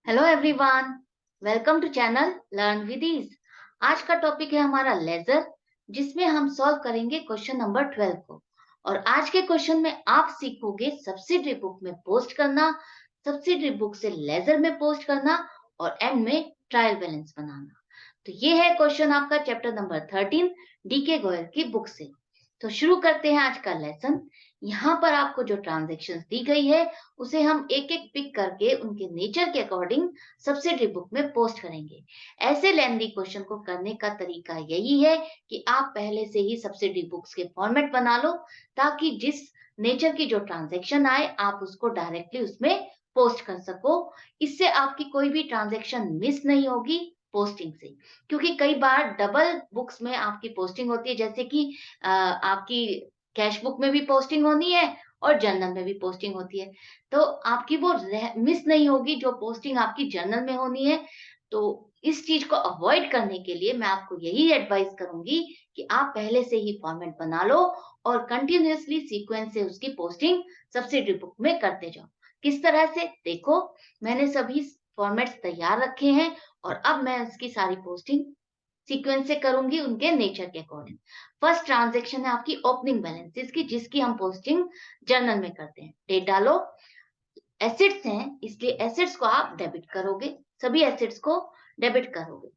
Hello everyone, welcome to channel learn with ease. आज का topic है हमारा लेजर, जिसमें हम सॉल्व करेंगे क्वेश्चन नंबर 12 को। और आज के क्वेश्चन में आप सीखोगे सब्सिडरी बुक में पोस्ट करना, सब्सिडरी बुक से लेजर में पोस्ट करना और एंड में ट्रायल बैलेंस बनाना। तो ये है क्वेश्चन आपका चैप्टर नंबर 13 डीके गोयल की बुक से। तो शुरू करते हैं आज का लेसन। यहाँ पर आपको जो ट्रांजैक्शंस दी गई है उसे हम एक एक पिक करके उनके नेचर के अकॉर्डिंग सब्सिडरी बुक में पोस्ट करेंगे। ऐसे लेंदी क्वेश्चन को करने का तरीका यही है कि आप पहले से ही सब्सिडरी बुक्स के फॉर्मेट बना लो, ताकि जिस नेचर की जो ट्रांजैक्शन आए आप उसको डायरेक्टली उसमें पोस्ट कर सको। इससे आपकी कोई भी ट्रांजैक्शन मिस नहीं होगी पोस्टिंग से, क्योंकि कई बार डबल बुक्स में आपकी पोस्टिंग होती है। जैसे कि आपकी कैश बुक में भी पोस्टिंग होनी है और जर्नल में भी पोस्टिंग होती है, तो आपकी वो मिस नहीं होगी जो पोस्टिंग आपकी जर्नल में होनी है। तो इस चीज को अवॉइड करने के लिए मैं आपको यही एडवाइस करूंगी कि आप पहले से ही फॉर्मेट बना लो और कंटिन्यूअसली सीक्वेंस से उसकी पोस्टिंग सब्सिडरी बुक में करते जाओ। किस तरह से देखो, मैंने सभी फॉर्मेट्स तैयार रखे हैं और अब मैं इसकी सारी पोस्टिंग सीक्वेंस से करूंगी उनके नेचर के अकॉर्डिंग। फर्स्ट ट्रांजैक्शन है आपकी ओपनिंग बैलेंसेस की, जिसकी हम पोस्टिंग जर्नल में करते हैं। डेट डालो, एसेट्स हैं इसलिए एसेट्स को आप डेबिट करोगे, सभी एसेट्स को डेबिट करोगे।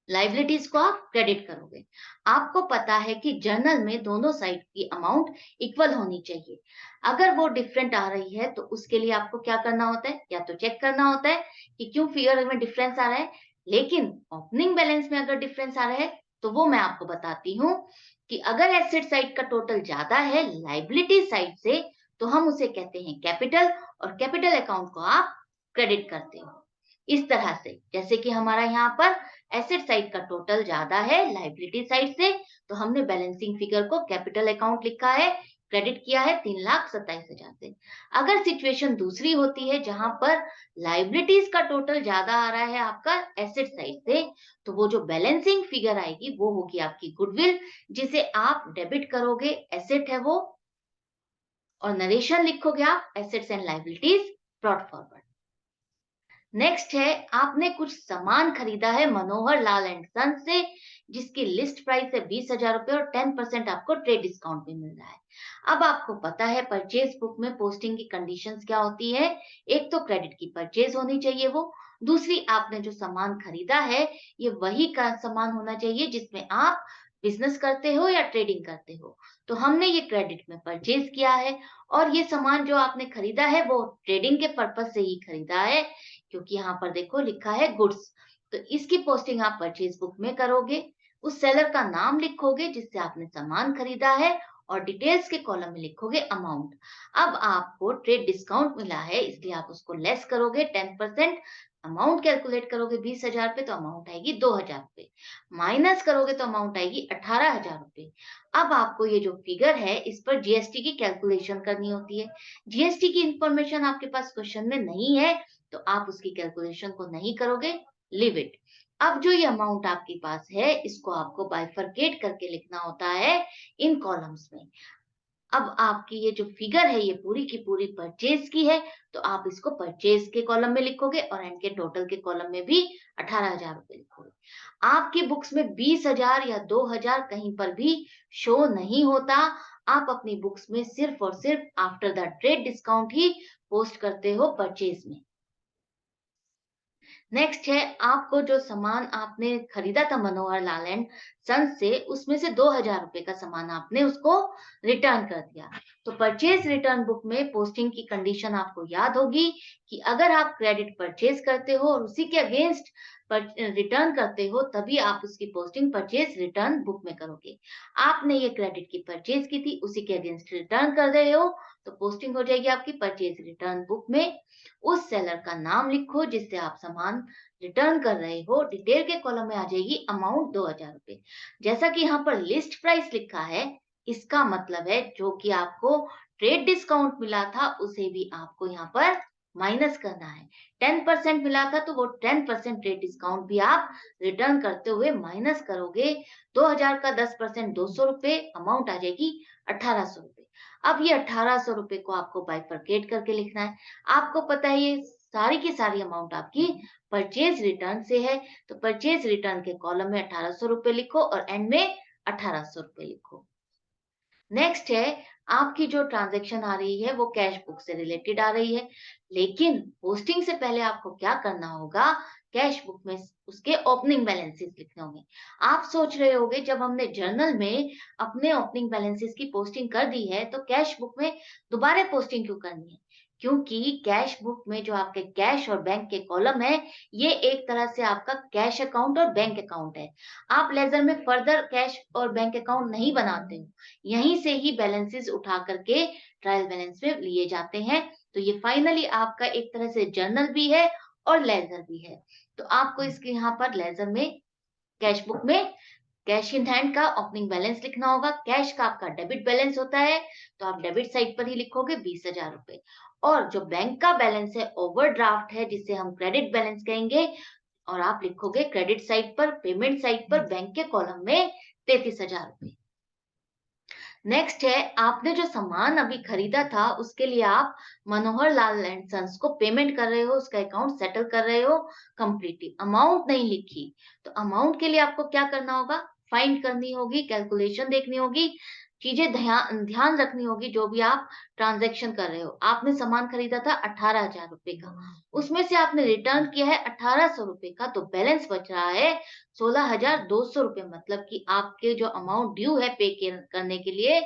लाइबिलिटीज को आप क्रेडिट करोगे। आपको पता है कि जर्नल में दोनों साइड की अमाउंट इक्वल होनी चाहिए। अगर वो डिफरेंट आ रही है तो उसके लिए आपको क्या करना होता है, या तो चेक करना होता है कि क्यों फिगर में डिफरेंस आ रहा है। लेकिन ओपनिंग बैलेंस में अगर डिफरेंस आ रहा है तो वो मैं आपको बताती हूँ कि अगर एसेट साइड का टोटल ज्यादा है लाइबिलिटी साइड से, तो हम उसे कहते हैं कैपिटल, और कैपिटल अकाउंट को आप क्रेडिट करते हो। इस तरह से, जैसे कि हमारा यहाँ पर एसेट साइड का टोटल ज्यादा है लाइबिलिटी साइड से, तो हमने बैलेंसिंग फिगर को कैपिटल अकाउंट लिखा है, क्रेडिट किया है 3,27,000 से। अगर सिचुएशन दूसरी होती है जहां पर लाइबिलिटीज का टोटल ज्यादा आ रहा है आपका एसेट साइड से, तो वो जो बैलेंसिंग फिगर आएगी वो होगी आपकी गुडविल, जिसे आप डेबिट करोगे, एसेट है वो, और नरेशन लिखोगे आप assets and liabilities brought forward. Next है, आपने कुछ सामान खरीदा है मनोहर लाल एंड सन से, जिसकी लिस्ट प्राइस है 20,000 रुपए और 10% आपको ट्रेड डिस्काउंट भी मिल रहा है। अब आपको पता है परचेज बुक में पोस्टिंग की कंडीशंस क्या होती है। एक तो क्रेडिट की परचेज होनी चाहिए वो, दूसरी आपने जो सामान खरीदा है ये वही का सामान होना चाहिए जिसमें आप बिजनेस करते हो या ट्रेडिंग करते हो। तो हमने ये क्रेडिट में परचेज किया है, और ये सामान जो आपने खरीदा है वो ट्रेडिंग के पर्पज से ही खरीदा है, क्योंकि यहाँ पर देखो लिखा है गुड्स। तो इसकी पोस्टिंग आप परचेज बुक में करोगे, उस सेलर का नाम लिखोगे जिससे आपने सामान खरीदा है, और डिटेल्स के कॉलम में लिखोगे अमाउंट। अब आपको ट्रेड डिस्काउंट मिला है इसलिए आप उसको लेस करोगे 10%। अमाउंट कैलकुलेट करोगे 20,000 पे तो अमाउंट आएगी 2,000 रुपए, माइनस करोगे तो अमाउंट आएगी 18,000 रुपए। अब आपको ये जो फिगर है इस पर जीएसटी की कैलकुलेशन करनी होती है। जीएसटी की इंफॉर्मेशन आपके पास क्वेश्चन में नहीं है तो आप उसकी कैलकुलेशन को नहीं करोगे, लिव इट। अब जो ये अमाउंट आपके पास है इसको आपको बाइफरकेट करके लिखना होता है इन कॉलम्स में। अब आपकी ये जो फिगर है ये पूरी की पूरी परचेज की है, तो आप इसको परचेज के कॉलम में लिखोगे और एंड के टोटल के कॉलम में भी 18,000 रुपए लिखोगे। आपकी बुक्स में 20,000 या 2,000 कहीं पर भी शो नहीं होता। आप अपनी बुक्स में सिर्फ और सिर्फ after the trade discount he post करते हो परचेज में। नेक्स्ट है, आपको जो सामान आपने खरीदा था मनोहर लाल एंड सन्स से, उसमें से 2,000 रुपए का सामान आपने उसको रिटर्न कर दिया। तो परचेज रिटर्न बुक में पोस्टिंग की कंडीशन आपको याद होगी कि अगर आप क्रेडिट परचेज करते हो और उसी के अगेंस्ट रिटर्न करते हो तभी आप उसकी पोस्टिंग परचेज रिटर्न बुक में करोगे। आपने ये क्रेडिट की परचेज की थी, उसी के अगेंस्ट रिटर्न कर रहे हो, तो पोस्टिंग हो जाएगी आपकी परचेज रिटर्न बुक में। उस सेलर का नाम लिखो जिससे आप सामान रिटर्न कर रहे हो, डिटेल के कॉलम में आ जाएगी अमाउंट 2,000 रुपए। जैसा कि यहाँ पर लिस्ट प्राइस लिखा है, इसका मतलब है जो कि आपको ट्रेड डिस्काउंट मिला था उसे भी आपको यहाँ पर माइनस करना है। 10% मिला था तो वो 10% ट्रेड डिस्काउंट भी आप रिटर्न करते हुए माइनस करोगे। 2,000 का 10% 200 रुपए, अमाउंट आ जाएगी 1,800 रुपए। अब ये 1800 रुपए को आपको बाइफरकेट करके लिखना है। आपको पता है ये सारी की सारी अमाउंट आपकी परचेज रिटर्न से है, तो परचेज रिटर्न के कॉलम में 1800 रुपए लिखो और एंड में 1800 रुपए लिखो। नेक्स्ट है, आपकी जो ट्रांजैक्शन आ रही है वो कैश बुक से रिलेटेड आ रही है, लेकिन पोस्टिंग से पहले आपको क्या करना होगा, कैश बुक में उसके ओपनिंग बैलेंसेस लिखने होंगे। आप सोच रहे होंगे जब हमने जर्नल में अपने ओपनिंग बैलेंसेस की पोस्टिंग कर दी है तो कैश बुक में दोबारा पोस्टिंग क्यों करनी है? क्योंकि कैश बुक में जो आपके कैश और बैंक के कॉलम है, ये एक तरह से आपका कैश अकाउंट और बैंक अकाउंट है। आप लेजर में फर्दर कैश और बैंक अकाउंट नहीं बनाते हो, यहीं से ही बैलेंसेस उठा करके ट्रायल बैलेंस में लिए जाते हैं। तो ये फाइनली आपका एक तरह से जर्नल भी है और लेजर भी है। तो आपको इसके यहाँ पर लेजर में कैश बुक में कैश इन हैंड का ओपनिंग बैलेंस लिखना होगा। कैश का आपका डेबिट बैलेंस होता है, तो आप डेबिट साइड पर ही लिखोगे 20,000 रुपए। और जो बैंक का बैलेंस है ओवरड्राफ्ट है, जिसे हम क्रेडिट बैलेंस कहेंगे, और आप लिखोगे क्रेडिट साइड पर, पेमेंट साइड पर बैंक के कॉलम में 33,000 रुपए। नेक्स्ट है, आपने जो सामान अभी खरीदा था उसके लिए आप मनोहर लाल एंड सन्स को पेमेंट कर रहे हो, उसका अकाउंट सेटल कर रहे हो कंप्लीटली, अमाउंट नहीं लिखी। तो अमाउंट के लिए आपको क्या करना होगा, फाइंड करनी होगी, कैलकुलेशन देखनी होगी, चीजें ध्यान ध्यान रखनी होगी। जो भी आप ट्रांजैक्शन कर रहे हो, आपने सामान खरीदा था 18,000 रुपए का, उसमें से आपने रिटर्न किया है 1800 रुपए का, तो बैलेंस बच रहा है 16,200 रुपए। मतलब कि आपके जो अमाउंट ड्यू है पे करने के लिए,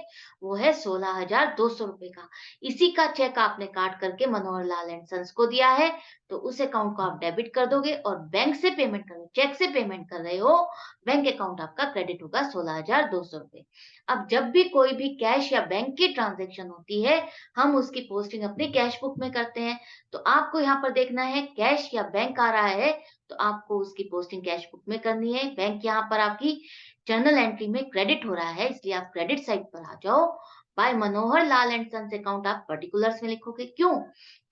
वो है 16,200 रुपए का। इसी का चेक आपने काट करके मनोहर लाल एंड सन्स को दिया है, तो उस अकाउंट को आप डेबिट कर दोगे। और बैंक से पेमेंट कर रहे हो, चेक से पेमेंट कर रहे हो, बैंक अकाउंट आपका क्रेडिट होगा 16,200 रुपए। अब जब भी कोई भी कैश या बैंक की ट्रांजैक्शन होती है, हम उसकी पोस्टिंग अपनी कैश बुक में करते हैं। तो आपको यहाँ पर देखना है, कैश या बैंक आ रहा है तो आपको उसकी पोस्टिंग कैश बुक में करनी है। बैंक यहाँ पर आपकी जर्नल एंट्री में क्रेडिट हो रहा है, इसलिए आप क्रेडिट साइड पर आ जाओ। By Manohar Lal and sons account आप पर्टिकुलर्स में लिखोगे। क्यों?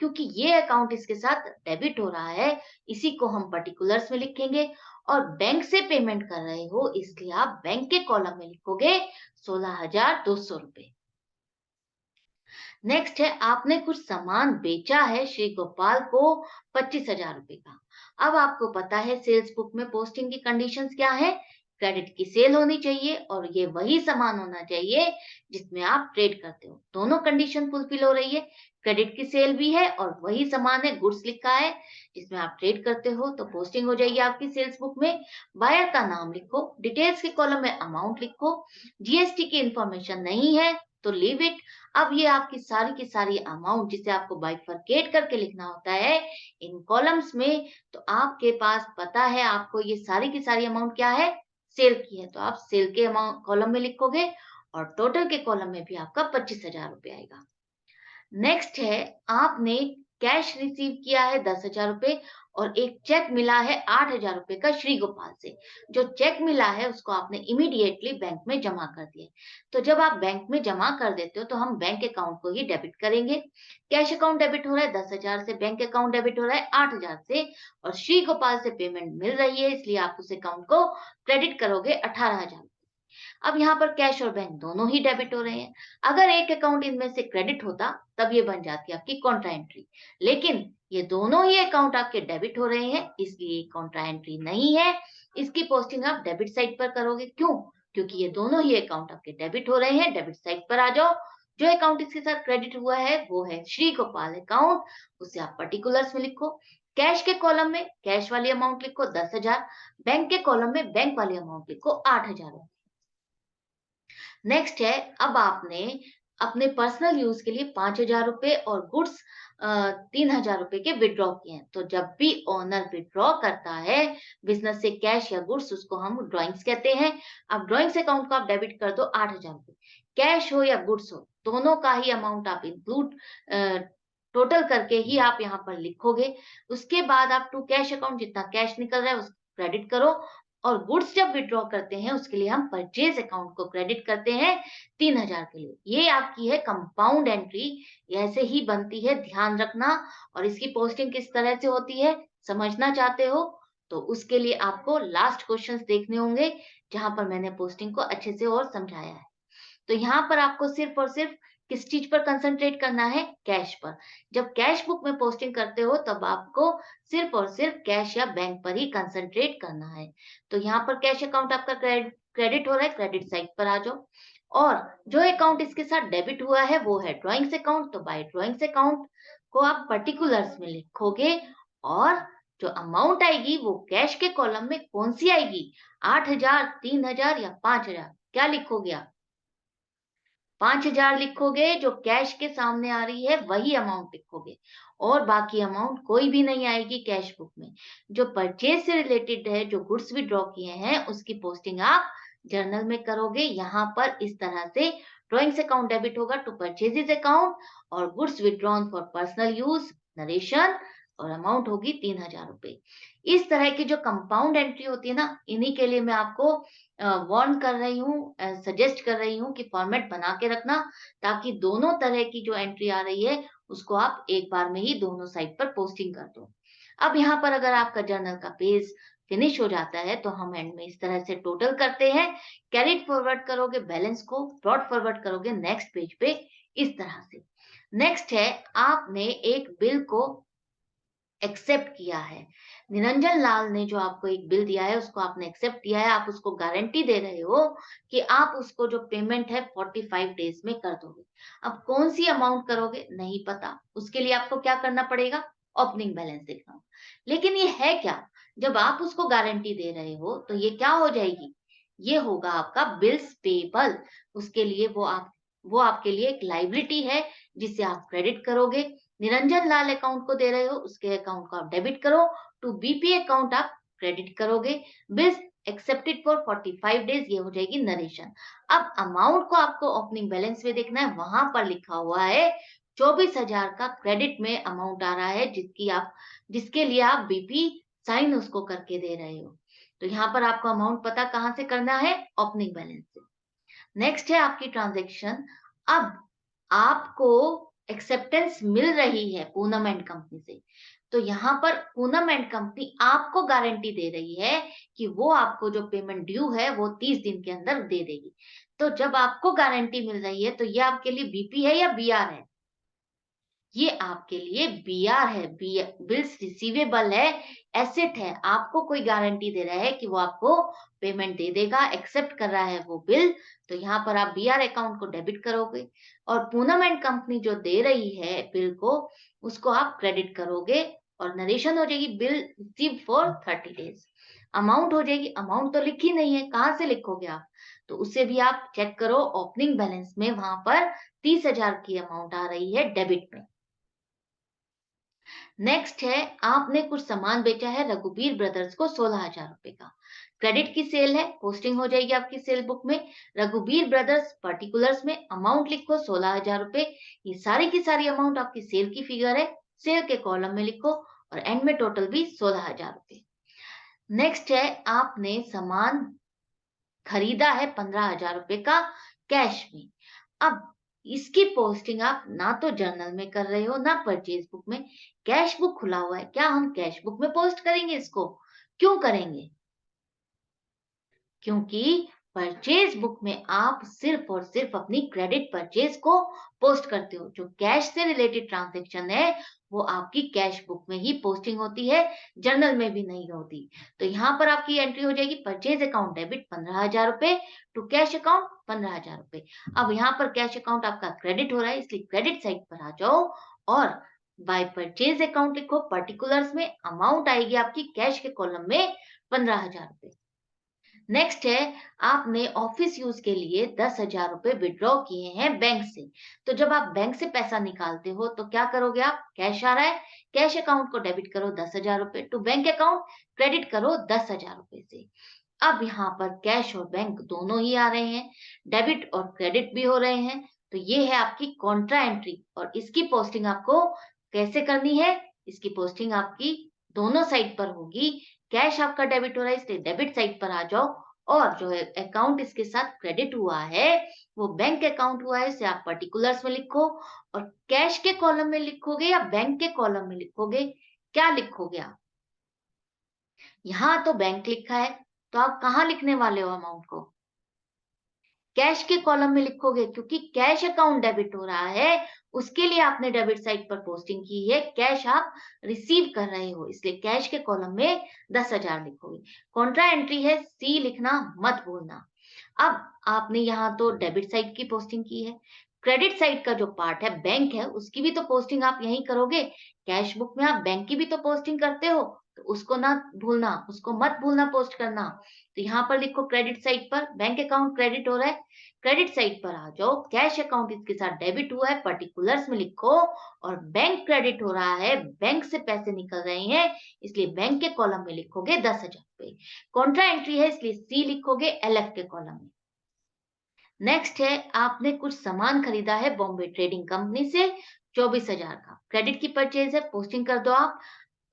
क्योंकि ये अकाउंट इसके साथ डेबिट हो रहा है, इसी को हम पर्टिकुलर्स में लिखेंगे। और बैंक से पेमेंट कर रहे हो, इसलिए आप बैंक के कॉलम में लिखोगे 16,200 रुपए। नेक्स्ट है, आपने कुछ सामान बेचा है श्री गोपाल को 25,000 रुपए का। अब आपको पता है सेल्स बुक में पोस्टिंग की कंडीशंस क्या है, क्रेडिट की सेल होनी चाहिए और ये वही सामान होना चाहिए जिसमें आप ट्रेड करते हो। दोनों कंडीशन फुलफिल हो रही है, क्रेडिट की सेल भी है और वही सामान है, गुड्स लिखा है जिसमें आप ट्रेड करते हो, तो पोस्टिंग हो जाएगी आपकी सेल्स बुक में। बायर का नाम लिखो, डिटेल्स के कॉलम में अमाउंट लिखो, जीएसटी की इंफॉर्मेशन नहीं है तो लीव इट। अब ये आपकी सारी की सारी अमाउंट जिसे आपको बाइफरकेट करके लिखना होता है इन कॉलम्स में, तो आपके पास पता है आपको ये सारी की सारी अमाउंट क्या है, सेल की है, तो आप सेल के अमाउंट कॉलम में लिखोगे और टोटल के कॉलम में भी आपका 25,000 रुपए आएगा। नेक्स्ट है, आपने कैश रिसीव किया है 10,000 रुपए और एक चेक मिला है 8,000 रुपए का श्री गोपाल से। जो चेक मिला है उसको आपने इमीडिएटली बैंक में जमा कर दिया। तो जब आप बैंक में जमा कर देते हो तो हम बैंक अकाउंट को ही डेबिट करेंगे। कैश अकाउंट डेबिट हो रहा है 10,000 से, बैंक अकाउंट डेबिट हो रहा है 8,000 से, और श्री गोपाल से पेमेंट मिल रही है, इसलिए आप उस अकाउंट को क्रेडिट करोगे 18,000। अब यहाँ पर कैश और बैंक दोनों ही डेबिट हो रहे हैं। अगर एक अकाउंट इनमें से क्रेडिट होता तब ये बन जाती आपकी कॉन्ट्रा एंट्री, लेकिन ये दोनों ही अकाउंट आपके डेबिट हो रहे हैं, इसलिए कॉन्ट्रा एंट्री नहीं है। इसकी पोस्टिंग आप डेबिट साइड पर करोगे। क्यों? क्योंकि ये दोनों ही अकाउंट आपके डेबिट हो रहे हैं। डेबिट साइड पर आ जाओ। जो अकाउंट इसके साथ क्रेडिट हुआ है वो है श्री गोपाल अकाउंट, उसे आप पर्टिकुलर्स में लिखो। कैश के कॉलम में कैश वाली अमाउंट लिखो 10,000, बैंक के कॉलम में बैंक वाली अमाउंट लिखो 8,000। नेक्स्ट है, अब आपने अपने पर्सनल यूज के लिए 5,000 रुपए और गुड्स 3,000 रुपए के विड्रॉ किए हैं। तो जब भी ओनर विड्रॉ करता है बिजनेस से कैश या गुड्स, उसको हम ड्रॉइंग्स कहते हैं। अब ड्रॉइंग्स अकाउंट को आप डेबिट कर दो 8,000 रुपए। कैश हो या गुड्स हो, दोनों का ही अमाउंट आप इंक्लूड टोटल करके ही आप यहाँ पर लिखोगे। उसके बाद आप टू कैश अकाउंट जितना कैश निकल रहा है उसको क्रेडिट करो, और गुड्स जब विड्रॉ करते हैं उसके लिए हम परचेज अकाउंट को क्रेडिट करते हैं 3,000 के लिए। ये आपकी है कंपाउंड एंट्री, ऐसे ही बनती है, ध्यान रखना। और इसकी पोस्टिंग किस तरह से होती है समझना चाहते हो तो उसके लिए आपको लास्ट क्वेश्चंस देखने होंगे, जहां पर मैंने पोस्टिंग को अच्छे से और समझाया है। तो यहाँ पर आपको सिर्फ और सिर्फ किस चीज पर कंसंट्रेट करना है? कैश पर। जब कैश बुक में पोस्टिंग करते हो तब आपको सिर्फ और सिर्फ कैश या बैंक पर ही कंसंट्रेट करना है। तो यहाँ पर कैश अकाउंट आपका क्रेडिट हो रहा है, क्रेडिट साइड पर आ जाओ। और जो अकाउंट इसके साथ डेबिट हुआ है वो है ड्रॉइंग्स अकाउंट, तो बाय ड्रॉइंग्स अकाउंट को आप पर्टिकुलर्स में लिखोगे और जो अमाउंट आएगी वो कैश के कॉलम में कौन सी आएगी? 8,000, 3,000 या 5,000? क्या लिखोगे आप? 5,000 लिखोगे, जो कैश के सामने आ रही है वही अमाउंट लिखोगे और बाकी अमाउंट कोई भी नहीं आएगी कैश बुक में। जो परचेज से रिलेटेड है, जो गुड्स विड्रॉ किए हैं उसकी पोस्टिंग आप जर्नल में करोगे। यहाँ पर इस तरह से ड्रॉइंग्स अकाउंट डेबिट होगा टू परचेजेज अकाउंट और goods withdrawn for personal use narration और अमाउंट होगी 3,000 रुपए। इस तरह की जो कंपाउंड एंट्री होती है ना, इन्हीं के लिए मैं आपको वार्न कर रही हूँ, सजेस्ट कर रही हूँ कि फॉर्मेट बना के रखना, ताकि दोनों तरह की जो एंट्री आ रही है उसको आप एक बार में ही दोनों साइड पर पोस्टिंग कर दो। अब यहाँ पर अगर आपका जर्नल का पेज फिनिश हो जाता है तो हम एंड में इस तरह से टोटल करते हैं, कैरिड फॉरवर्ड करोगे बैलेंस को, ब्रॉड फॉरवर्ड करोगे नेक्स्ट पेज पे इस तरह से। नेक्स्ट है, आपने एक बिल को एक्सेप्ट किया है। निरंजन लाल ने जो आपको एक बिल दिया है उसको आपने एक्सेप्ट किया है, आप उसको गारंटी दे रहे हो कि आप उसको जो पेमेंट है 45 डेज में कर दोगे। अब कौन सी अमाउंट करोगे नहीं पता, उसके लिए आपको क्या करना पड़ेगा? ओपनिंग बैलेंस देखना। लेकिन ये है क्या? जब आप उसको गारंटी दे रहे हो तो ये क्या हो जाएगी? ये होगा आपका बिल्स पेबल। उसके लिए वो आपके लिए एक लाइबिलिटी है जिसे आप क्रेडिट करोगे। निरंजन लाल अकाउंट को दे रहे हो, उसके अकाउंट को आप डेबिट करो, टू बीपी अकाउंट आप क्रेडिट करोगे। बिल्स एक्सेप्टेड फॉर 45 डेज, ये हो जाएगी नरेशन। अब अमाउंट को आपको ओपनिंग बैलेंस में देखना है, वहां पर लिखा हुआ है 24,000 का क्रेडिट में अमाउंट आ रहा है जिसके लिए आप बीपी साइन उसको करके दे रहे हो। तो यहाँ पर आपको अमाउंट पता कहाँ से करना है? ओपनिंग बैलेंस से। नेक्स्ट है आपकी ट्रांजैक्शन। अब आपको एक्सेप्टेंस मिल रही है पूनम एंड कंपनी से, तो यहाँ पर पूनम एंड कंपनी आपको गारंटी दे रही है कि वो आपको जो पेमेंट ड्यू है वो 30 दिन के अंदर दे देगी। तो जब आपको गारंटी मिल रही है तो ये आपके लिए बीपी है या बीआर है? ये आपके लिए बीआर है, बिल्स रिसीवेबल है, एसेट है। आपको कोई गारंटी दे रहा है कि वो आपको पेमेंट दे देगा, एक्सेप्ट कर रहा है वो बिल। तो यहाँ पर आप बीआर अकाउंट को डेबिट करोगे और पूनम एंड कंपनी जो दे रही है बिल को, उसको आप क्रेडिट करोगे और नरेशन हो जाएगी bill receive for 30 days. Amount हो जाएगी, अमाउंट तो लिखी नहीं है, कहाँ से लिखोगे आप? तो उसे भी आप चेक करो ओपनिंग बैलेंस में, वहां पर 30,000 की अमाउंट आ रही है डेबिट में। नेक्स्ट है, आपने कुछ सामान बेचा है रघुबीर ब्रदर्स को 16,000 रुपए का। क्रेडिट की सेल है, पोस्टिंग हो जाएगी आपकी सेल बुक में। रघुबीर ब्रदर्स पर्टिकुलर्स में अमाउंट लिखो 16,000 रुपए। ये सारी की सारी अमाउंट आपकी सेल की फिगर है, सेल के कॉलम में लिखो और एंड में टोटल भी 16,000 रुपए। नेक्स्ट है, आपने सामान खरीदा है 15,000 रुपए का कैश में। अब इसकी पोस्टिंग आप ना तो जर्नल में कर रहे हो ना परचेज बुक में, कैश बुक खुला हुआ है, क्या हम कैश बुक में पोस्ट करेंगे इसको? क्यों करेंगे? क्योंकि परचेज बुक में आप सिर्फ और सिर्फ अपनी क्रेडिट परचेज को पोस्ट करते हो। जो कैश से रिलेटेड ट्रांजैक्शन है वो आपकी कैश बुक में ही पोस्टिंग होती है, जर्नल में भी नहीं होती। तो यहाँ पर आपकी एंट्री हो जाएगी परचेज अकाउंट डेबिट 15,000 रुपए टू कैश अकाउंट 15,000 रुपए। अब यहाँ पर कैश अकाउंट आपका क्रेडिट हो रहा है इसलिए क्रेडिट साइड पर आ जाओ और बाय परचेज अकाउंट लिखो, पर्टिकुलर्स में अमाउंट आएगी आपकी कैश के कॉलम में 15,000 रुपए। नेक्स्ट है, आपने ऑफिस यूज के लिए 10,000 रुपए विड्रॉ किए हैं बैंक से। तो जब आप बैंक से पैसा निकालते हो तो क्या करोगे आप? कैश आ रहा है, कैश अकाउंट को डेबिट करो 10,000 रुपए टू बैंक अकाउंट, क्रेडिट करो 10,000 रुपए से। अब यहाँ पर कैश और बैंक दोनों ही आ रहे हैं, डेबिट और क्रेडिट भी हो रहे हैं। तो ये है आपकी कॉन्ट्रा एंट्री और इसकी पोस्टिंग आपको कैसे करनी है? इसकी पोस्टिंग आपकी दोनों साइड पर होगी। कैश आपका डेबिट हो रहा है इसलिए डेबिट साइड पर आ जाओ और जो है अकाउंट इसके साथ क्रेडिट हुआ है वो बैंक अकाउंट हुआ है, इसे आप पर्टिकुलर्स में लिखो और कैश के कॉलम में लिखोगे या बैंक के कॉलम में लिखोगे? क्या लिखोगे आप? यहाँ तो बैंक लिखा है, तो आप कहाँ लिखने वाले हो अमाउंट को? कैश के कॉलम में लिखोगे, क्योंकि कैश अकाउंट डेबिट हो रहा है, उसके लिए आपने डेबिट साइड पर पोस्टिंग की है, कैश आप रिसीव कर रहे हो, इसलिए कैश के कॉलम में 10,000 लिखोगे। कॉन्ट्रा एंट्री है, सी लिखना मत भूलना। अब आपने यहाँ तो डेबिट साइड की पोस्टिंग की है, क्रेडिट साइड का जो पार्ट है, बैंक है, उसकी भी तो पोस्टिंग आप यहीं करोगे। कैश बुक में आप बैंक की भी तो पोस्टिंग करते हो, तो उसको ना भूलना, उसको मत भूलना पोस्ट करना। तो यहाँ पर लिखो क्रेडिट साइड पर बैंक अकाउंट क्रेडिट हो रहा है, क्रेडिट साइड पर आ जाओ, कैश अकाउंट इसके साथ डेबिट हुआ है, पर्टिकुलर्स में लिखो, और बैंक क्रेडिट हो रहा है, बैंक से पैसे निकल रहे हैं, इसलिए बैंक के कॉलम में लिखोगे 10,000 रुपए। कॉन्ट्रा एंट्री है, इसलिए सी लिखोगे एलएफ के कॉलम में। नेक्स्ट है, आपने कुछ सामान खरीदा है बॉम्बे ट्रेडिंग कंपनी से 24,000 का, क्रेडिट की परचेज है, पोस्टिंग कर दो आप,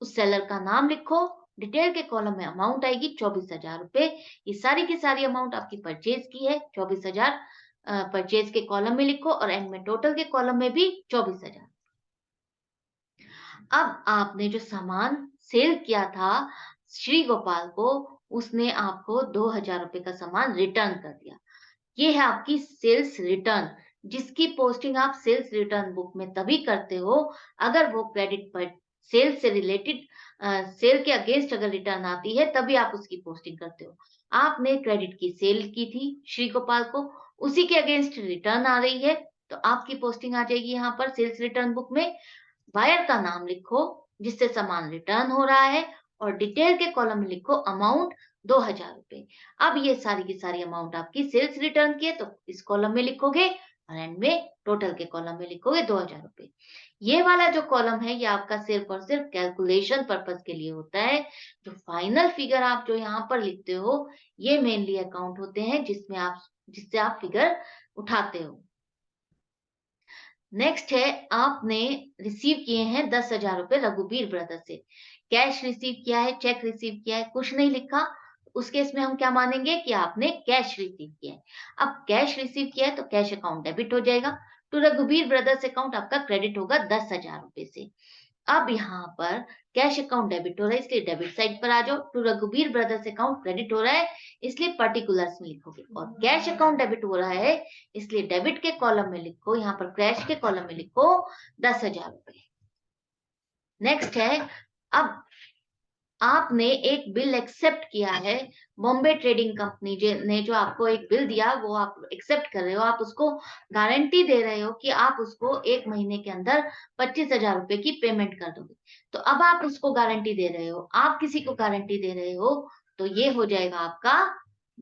उस सेलर का नाम लिखो, डिटेल के कॉलम में अमाउंट आएगी 24,000 रुपए। ये सारी की सारी अमाउंट आपकी परचेज की है 24,000, परचेज के कॉलम में लिखो, और एंड में टोटल के कॉलम में भी 24,000। अब आपने जो सामान सेल किया था श्री गोपाल को, उसने आपको 2,000 रुपए का सामान रिटर्न कर दिया। ये है आपकी सेल्स रिटर्न, जिसकी पोस्टिंग आप सेल्स रिटर्न बुक में तभी करते हो अगर वो क्रेडिट पर सेल से रिलेटेड, सेल के अगेंस्ट अगर रिटर्न आती है, तभी आप उसकी पोस्टिंग करते हो। आपने क्रेडिट की सेल की थी श्री गोपाल को, उसी के अगेंस्ट रिटर्न आ रही है, तो आपकी पोस्टिंग आ जाएगी यहाँ पर सेल्स रिटर्न बुक में। बायर का नाम लिखो जिससे सामान रिटर्न हो रहा है, और डिटेल के कॉलम में लिखो अमाउंट 2,000 रुपए। अब ये सारी की सारी अमाउंट आपकी सेल्स रिटर्न की है, तो इस कॉलम में लिखोगे, और एंड में टोटल के कॉलम में लिखोगे 2,000 रुपए। ये वाला जो कॉलम है, ये आपका सिर्फ और सिर्फ कैलकुलेशन पर्पस के लिए होता है। जो फाइनल फिगर आप जो यहाँ पर लिखते हो, ये मेनली अकाउंट होते हैं जिससे आप फिगर उठाते हो। नेक्स्ट है, आपने रिसीव किए हैं 10,000 रुपए रघुबीर ब्रदर से, कैश रिसीव किया है, चेक रिसीव किया है, कुछ नहीं लिखा, उस केस में हम क्या मानेंगे कि आपने कैश रिसीव किया है। अब कैश रिसीव किया है तो कैश अकाउंट डेबिट हो जाएगा, टू रघुबीर ब्रदर्स अकाउंट आपका क्रेडिट होगा 10,000 रुपए से। अब यहाँ पर कैश अकाउंट डेबिट हो रहा है, इसलिए डेबिट साइड पर आ जाओ, to Raghubir brothers account credit हो रहा है, इसलिए पर्टिकुलर्स में लिखोगे, और कैश अकाउंट डेबिट हो रहा है, इसलिए डेबिट के कॉलम में लिखो, यहाँ पर कैश के कॉलम में लिखो 10,000 रुपए। नेक्स्ट है, अब आपने एक बिल एक्सेप्ट किया है, बॉम्बे ट्रेडिंग कंपनी ने जो आपको एक बिल दिया, वो आप एक्सेप्ट कर रहे हो, आप उसको गारंटी दे रहे हो कि आप उसको 1 महीने के अंदर 25,000 रुपए की पेमेंट कर दोगे। तो अब आप उसको गारंटी दे रहे हो, आप किसी को गारंटी दे रहे हो, तो ये हो जाएगा आपका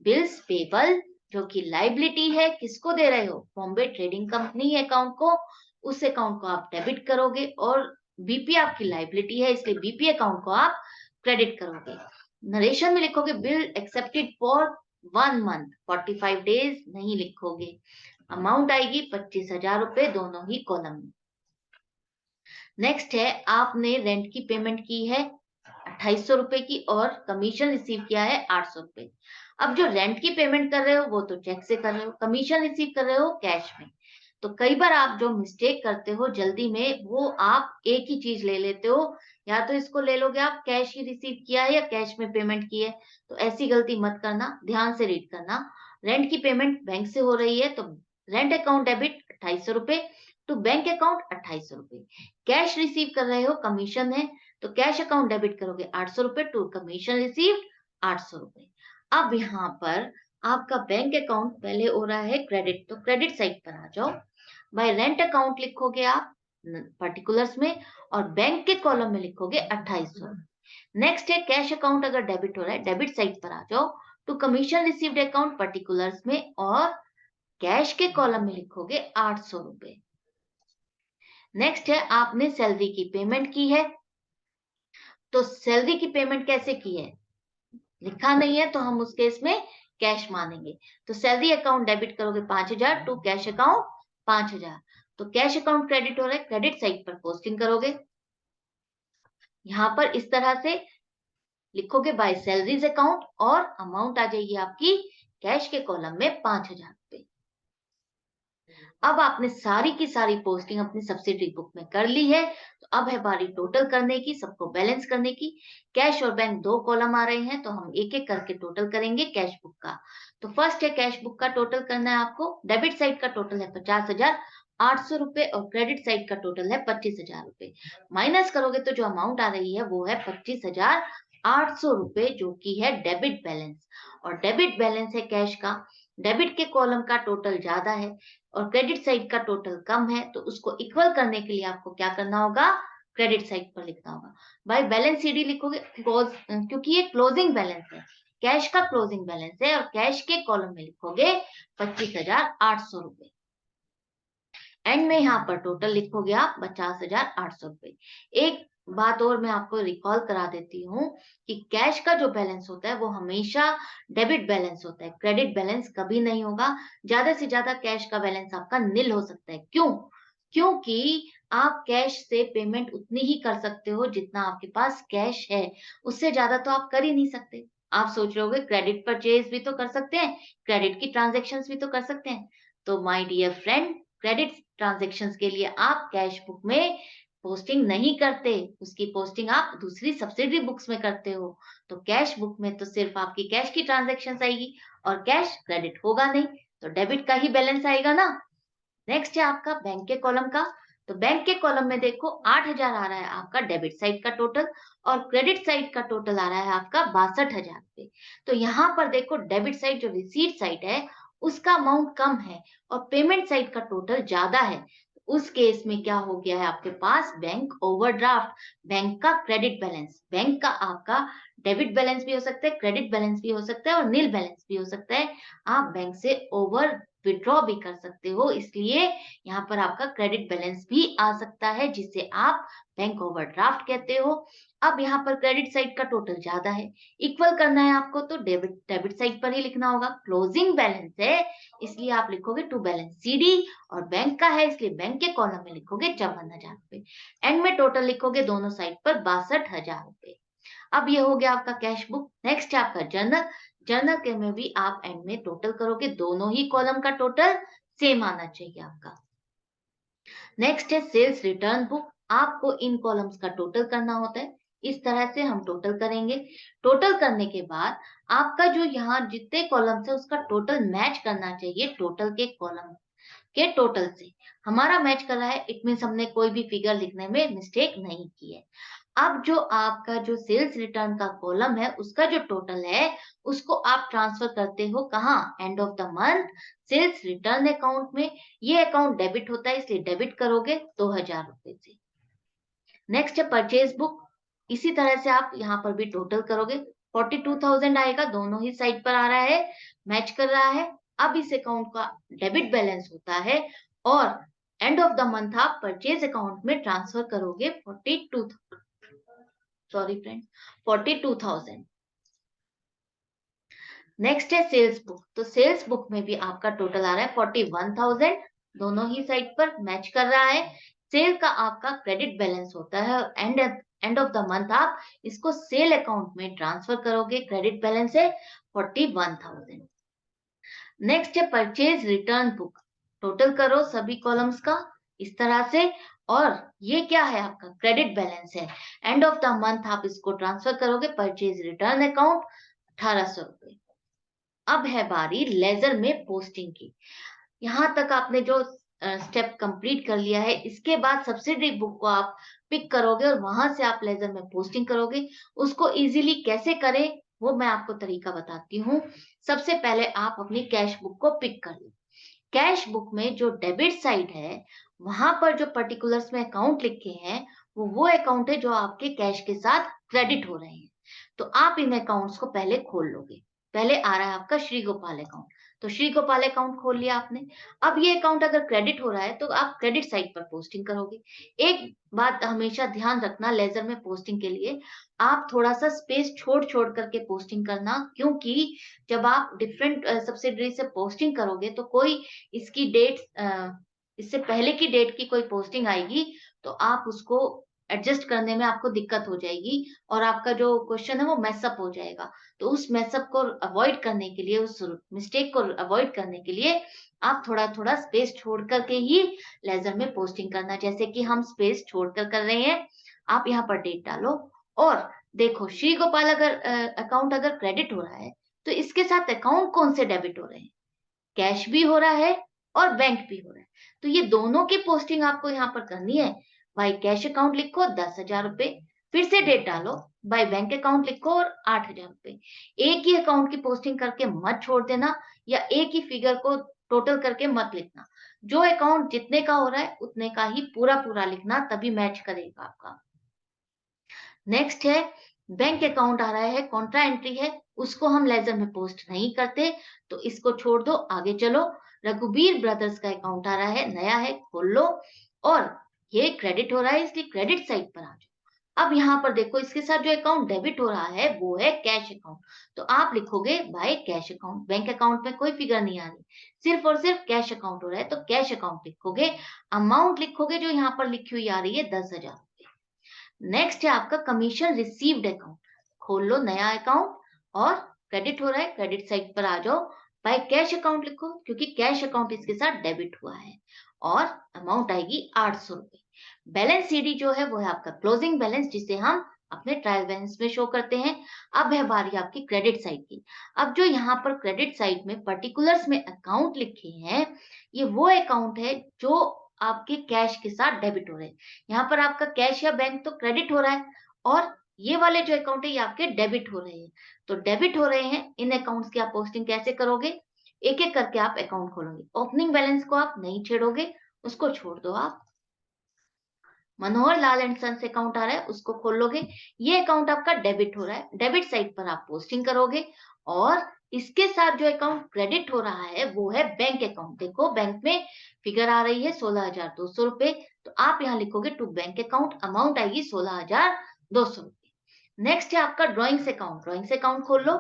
बिल्स पेबल, जो कि लाइबिलिटी है। किसको दे रहे हो? बॉम्बे ट्रेडिंग कंपनी अकाउंट को, उस अकाउंट को आप डेबिट करोगे, और बीपी आपकी लाइबिलिटी है, इसलिए बीपी अकाउंट को आप क्रेडिट करोगे। नरेशन में लिखोगे bill accepted for 1 month, 45 days नहीं लिखोगे। अमाउंट आएगी 25,000 रुपए दोनों ही कॉलम में। नेक्स्ट है, आपने रेंट की पेमेंट की है 2,800 रुपए की, और कमीशन रिसीव किया है 800 रुपए। अब जो रेंट की पेमेंट कर रहे हो वो तो चेक से कर रहे हो, कमीशन रिसीव कर रहे हो कैश में। तो कई बार आप जो मिस्टेक करते हो जल्दी में, वो आप एक ही चीज ले लेते हो, या तो इसको ले लोगे आप कैश ही रिसीव किया है या कैश में पेमेंट की है। तो ऐसी गलती मत करना, ध्यान से रीड करना। रेंट की पेमेंट बैंक से हो रही है, तो रेंट अकाउंट डेबिट 2,800 रुपए टू बैंक अकाउंट 2,800 रुपए। कैश रिसीव कर रहे हो, कमीशन है, तो कैश अकाउंट डेबिट करोगे 800 रुपए टू कमीशन रिसीव्ड 800 रुपए। अब यहाँ पर आपका बैंक अकाउंट पहले हो रहा है क्रेडिट, तो क्रेडिट साइड पर आ जाओ, बाय रेंट अकाउंट लिखोगे आप पर्टिकुलर्स में, और बैंक के कॉलम में लिखोगे 2,800। नेक्स्ट है, कैश अकाउंट अगर डेबिट हो रहा है, डेबिट साइड पर आ जाओ, to commission received account particulars में, और कैश के कॉलम में लिखोगे 800 रुपए। नेक्स्ट है, आपने सैलरी की पेमेंट की है, तो सैलरी की पेमेंट कैसे की है, लिखा नहीं है, तो हम उस केस में कैश मानेंगे। तो सैलरी अकाउंट डेबिट करोगे 5,000 टू कैश अकाउंट 5,000, तो कैश अकाउंट क्रेडिट हो रहा है, क्रेडिट साइड पर पोस्टिंग करोगे। यहाँ पर इस तरह से लिखोगे बाय सैलरीज अकाउंट, और अमाउंट आ जाएगी आपकी कैश के कॉलम में 5,000 रुपए। अब आपने सारी की सारी पोस्टिंग अपनी सब्सिडी बुक में कर ली है, तो अब है बारी टोटल करने की, सबको बैलेंस करने की। कैश और बैंक दो कॉलम आ रहे हैं, तो हम एक एक करके टोटल करेंगे कैश बुक का। तो फर्स्ट है कैश बुक का टोटल करना है आपको। डेबिट साइड का टोटल है 50,800 रुपए और क्रेडिट साइड का टोटल है 25,000 रुपए। माइनस करोगे तो जो अमाउंट आ रही है वो है 25,800 रुपए, जो कि है डेबिट बैलेंस। और डेबिट बैलेंस है कैश का। डेबिट के कॉलम का टोटल ज्यादा है और क्रेडिट साइड का टोटल कम है, तो उसको इक्वल करने के लिए आपको क्या करना होगा, क्रेडिट साइड पर लिखना होगा। भाई बैलेंस सीडी लिखोगे क्योंकि ये क्लोजिंग बैलेंस है, कैश का क्लोजिंग बैलेंस है, और कैश के कॉलम में लिखोगे 25,800 रुपए। एंड में यहाँ पर टोटल लिखोगे आप 50,800 रुपए। एक बात और मैं आपको रिकॉल करा देती हूँ कि कैश का जो बैलेंस होता है वो हमेशा डेबिट बैलेंस होता है, क्रेडिट बैलेंस कभी नहीं होगा। ज्यादा से ज्यादा कैश का बैलेंस आपका नील हो सकता है। क्यों? क्योंकि आप कैश से पेमेंट उतनी ही कर सकते हो जितना आपके पास कैश है, उससे ज्यादा तो आप कर ही नहीं सकते। आप सोच रहे होगे क्रेडिट परचेज भी तो कर सकते हैं, क्रेडिट की ट्रांजेक्शन्स भी तो कर सकते हैं। तो my dear friend, credit transactions के लिए आप कैश बुक में पोस्टिंग नहीं करते, उसकी पोस्टिंग आप दूसरी सब्सिडरी बुक्स में करते हो। तो कैश बुक में तो सिर्फ आपकी कैश की ट्रांजैक्शंस आएगी और कैश क्रेडिट होगा नहीं, तो डेबिट का ही बैलेंस आएगा ना। नेक्स्ट है आपका बैंक के कॉलम का। तो बैंक के कॉलम में देखो 8,000 आ रहा है आपका डेबिट साइड का टोटल, और क्रेडिट साइड का टोटल आ रहा है आपका 62,000 रुपए। तो यहाँ पर देखो डेबिट साइड जो रिसीट साइड है उसका अमाउंट कम है और पेमेंट साइड का टोटल ज्यादा है। उस केस में क्या हो गया है आपके पास बैंक ओवरड्राफ्ट, बैंक का क्रेडिट बैलेंस। बैंक का आपका डेबिट बैलेंस भी हो सकता है, क्रेडिट बैलेंस भी हो सकता है और नील बैलेंस भी हो सकता है। आप बैंक से ओवर विड्रॉ भी कर सकते हो, इसलिए यहाँ पर आपका क्रेडिट बैलेंस भी आ सकता है, जिसे आप बैंक ओवरड्राफ्ट कहते हो। अब यहाँ पर क्रेडिट साइड का टोटल ज्यादा है, इक्वल करना है आपको, तो डेबिट डेबिट साइड पर ही लिखना होगा। क्लोजिंग बैलेंस है इसलिए आप लिखोगे टू बैलेंस सीडी, और बैंक का है इसलिए बैंक के कॉलम में लिखोगे 54,000 रुपए। एंड में टोटल लिखोगे दोनों साइड पर 62,000 रुपए। अब ये हो गया आपका कैश बुक। नेक्स्ट है आपका जर्नल। जर्नल के में भी आप एंड में टोटल करोगे, दोनों ही कॉलम का टोटल सेम आना चाहिए आपका। नेक्स्ट है सेल्स रिटर्न बुक। आपको इन कॉलम्स का टोटल करना होता है, इस तरह से हम टोटल करेंगे। टोटल करने के बाद आपका जो यहाँ जितने कॉलम्स है उसका टोटल मैच करना चाहिए टोटल के कॉलम के टोटल से। हमारा मैच कर रहा है, इट मीन्स हमने कोई भी फिगर लिखने में मिस्टेक नहीं की है। अब जो आपका जो सेल्स रिटर्न का कॉलम है उसका जो टोटल है उसको आप ट्रांसफर करते हो कहाँ, end of the month sales return account में। ये अकाउंट डेबिट होता है इसलिए डेबिट करोगे 2,000 रुपए से। नेक्स्ट है परचेज बुक। इसी तरह से आप यहाँ पर भी टोटल करोगे, 42,000 आएगा, दोनों ही साइड पर आ रहा है, मैच कर रहा है। अब इस अकाउंट का डेबिट बैलेंस होता है और एंड ऑफ द मंथ आप परचेज अकाउंट में ट्रांसफर करोगे 42,000। नेक्स्ट है सेल्स बुक। तो सेल्स बुक में भी आपका टोटल आ रहा है 41,000, दोनों ही साइड पर मैच कर रहा है। सेल का आपका क्रेडिट बैलेंस होता है और एंड ऑफ द मंथ आप इसको सेल अकाउंट में ट्रांसफर करोगे, क्रेडिट बैलेंस है 41,000। नेक्स्ट है परचेज रिटर्न बुक। टोटल करो सभी कॉलम्स का इस तरह से, और ये क्या है आपका क्रेडिट बैलेंस है। एंड ऑफ द मंथ आप इसको ट्रांसफर करोगे परचेज रिटर्न अकाउंट 1,800 रुपए। अब है बारी लेजर में पोस्टिंग की। यहाँ तक आपने जो स्टेप कंप्लीट कर लिया है, इसके बाद सब्सिडरी बुक को आप पिक करोगे और वहां से आप लेजर में पोस्टिंग करोगे। उसको इजीली कैसे करें वो मैं आपको तरीका बताती हूँ। सबसे पहले आप अपनी कैश बुक को पिक कर लो। कैश बुक में जो डेबिट साइड है वहां पर जो पर्टिकुलर्स में अकाउंट लिखे हैं वो अकाउंट है जो आपके कैश के साथ क्रेडिट हो रहे हैं। तो आप इन अकाउंट्स को पहले खोल लोगे। पहले आ रहा है आपका श्री गोपाल अकाउंट, तो श्री गोपाल अकाउंट खोल लिया आपने। अब ये अकाउंट अगर क्रेडिट हो रहा है तो आप क्रेडिट साइड पर पोस्टिंग करोगे। एक बात हमेशा ध्यान रखना, लेजर में पोस्टिंग के लिए आप थोड़ा सा स्पेस छोड़ छोड़ करके पोस्टिंग करना, क्योंकि जब आप डिफरेंट सब्सिडरी से पोस्टिंग करोगे तो कोई इसकी डेट इससे पहले की डेट की कोई पोस्टिंग आएगी तो आप उसको एडजस्ट करने में आपको दिक्कत हो जाएगी और आपका जो क्वेश्चन है वो मैसअप हो जाएगा। तो उस मैसअप को अवॉइड करने के लिए, उस मिस्टेक को अवॉइड करने के लिए आप थोड़ा-थोड़ा स्पेस छोड़ कर के ही लेज़र में पोस्टिंग करना। जैसे कि हम स्पेस छोड़कर कर रहे हैं, आप यहाँ पर डेट डालो और देखो श्री गोपाल अगर अकाउंट अगर क्रेडिट हो रहा है, तो इसके साथ अकाउंट कौन से डेबिट हो रहे हैं? कैश भी हो रहा है और बैंक भी हो रहा है। तो ये दोनों की पोस्टिंग आपको यहाँ पर करनी है। बाय कैश अकाउंट लिखो 10,000 रुपए, फिर से डेट डालो, बाय बैंक अकाउंट लिखो और 8,000 रुपए। एक ही अकाउंट की पोस्टिंग करके मत छोड़ देना या एक ही फिगर को टोटल करके मत लिखना। जो अकाउंट जितने का हो रहा है उतने का ही पूरा-पूरा लिखना, तभी मैच करेगा आपका। नेक्स्ट है बैंक अकाउंट आ रहा है, कॉन्ट्रा एंट्री है, उसको हम लेजर में पोस्ट नहीं करते, तो इसको छोड़ दो, आगे चलो। रघुबीर ब्रदर्स का अकाउंट आ रहा है, नया है, खोल लो और ये क्रेडिट हो रहा है इसलिए क्रेडिट साइड पर आ जाओ। अब यहाँ पर देखो इसके साथ जो अकाउंट डेबिट हो रहा है वो है कैश अकाउंट। तो आप लिखोगे by cash account, bank account में कोई फिगर नहीं आ रही, सिर्फ और सिर्फ कैश अकाउंट हो रहा है तो कैश अकाउंट लिखोगे। अमाउंट लिखोगे जो यहाँ पर लिखी हुई आ रही है 10,000। नेक्स्ट है आपका कमीशन रिसीव्ड अकाउंट, खोल लो नया अकाउंट और क्रेडिट हो रहा है, क्रेडिट साइड पर आ जाओ। बाय कैश अकाउंट लिखो क्योंकि कैश अकाउंट इसके साथ डेबिट हुआ है और अमाउंट आएगी 800 रुपए। बैलेंस सीडी जो है वो है आपका क्लोजिंग बैलेंस, जिसे हम अपने ट्रायल बैलेंस में शो करते हैं। अब है बारी आपकी क्रेडिट साइड की। अब जो यहाँ पर क्रेडिट साइड में पर्टिकुलर्स में अकाउंट लिखे हैं, ये वो अकाउंट है जो आपके कैश के साथ डेबिट हो रहे हैं। यहाँ पर आपका कैश या बैंक तो क्रेडिट हो रहा है और ये वाले जो अकाउंट है ये आपके डेबिट हो रहे हैं। तो डेबिट हो रहे हैं, इन अकाउंट्स की आप पोस्टिंग कैसे करोगे? एक-एक करके आप अकाउंट खोलोगे। ओपनिंग बैलेंस को आप नहीं छेड़ोगे, उसको छोड़ दो आप। मनोहर लाल एंड सन्स अकाउंट आ रहा है, उसको खोल लोगे। ये अकाउंट आपका डेबिट हो रहा है, डेबिट साइड पर आप पोस्टिंग करोगे और इसके साथ जो अकाउंट क्रेडिट हो रहा है वो है बैंक अकाउंट। देखो बैंक में फिगर आ रही है 16,200 रुपए, तो आप यहाँ लिखोगे टू बैंक अकाउंट, अमाउंट आएगी 16,200 रुपए। नेक्स्ट है आपका ड्रॉइंग्स अकाउंट, ड्रॉइंग्स अकाउंट खोल लो।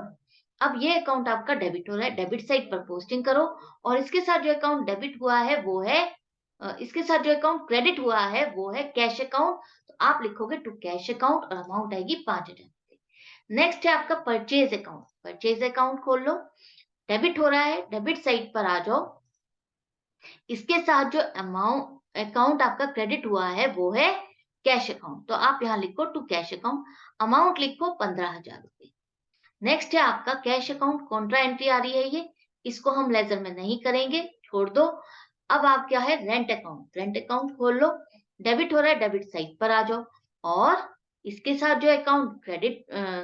अब ये अकाउंट आपका डेबिट हो रहा है, डेबिट साइड पर पोस्टिंग करो और इसके साथ जो अकाउंट डेबिट हुआ है वो है इसके साथ जो अकाउंट क्रेडिट हुआ है वो है कैश अकाउंट, तो आप लिखोगे टू कैश अकाउंट और अमाउंट आएगी 5,000। नेक्स्ट है आपका परचेज अकाउंट, परचेज अकाउंट खोल लो। डेबिट हो रहा है, डेबिट साइड पर आ जाओ। इसके साथ जो अमाउंट अकाउंट आपका क्रेडिट हुआ है वो है कैश अकाउंट, तो आप यहाँ लिखो टू कैश अकाउंट, अमाउंट लिखो 15,000 रुपए। नेक्स्ट है आपका कैश अकाउंट, कॉन्ट्रा एंट्री आ रही है ये, इसको हम लेजर में नहीं करेंगे, छोड़ दो। अब आप क्या है रेंट अकाउंट, रेंट अकाउंट खोल लो। डेबिट हो रहा है, डेबिट साइड पर आ जाओ और इसके साथ जो अकाउंट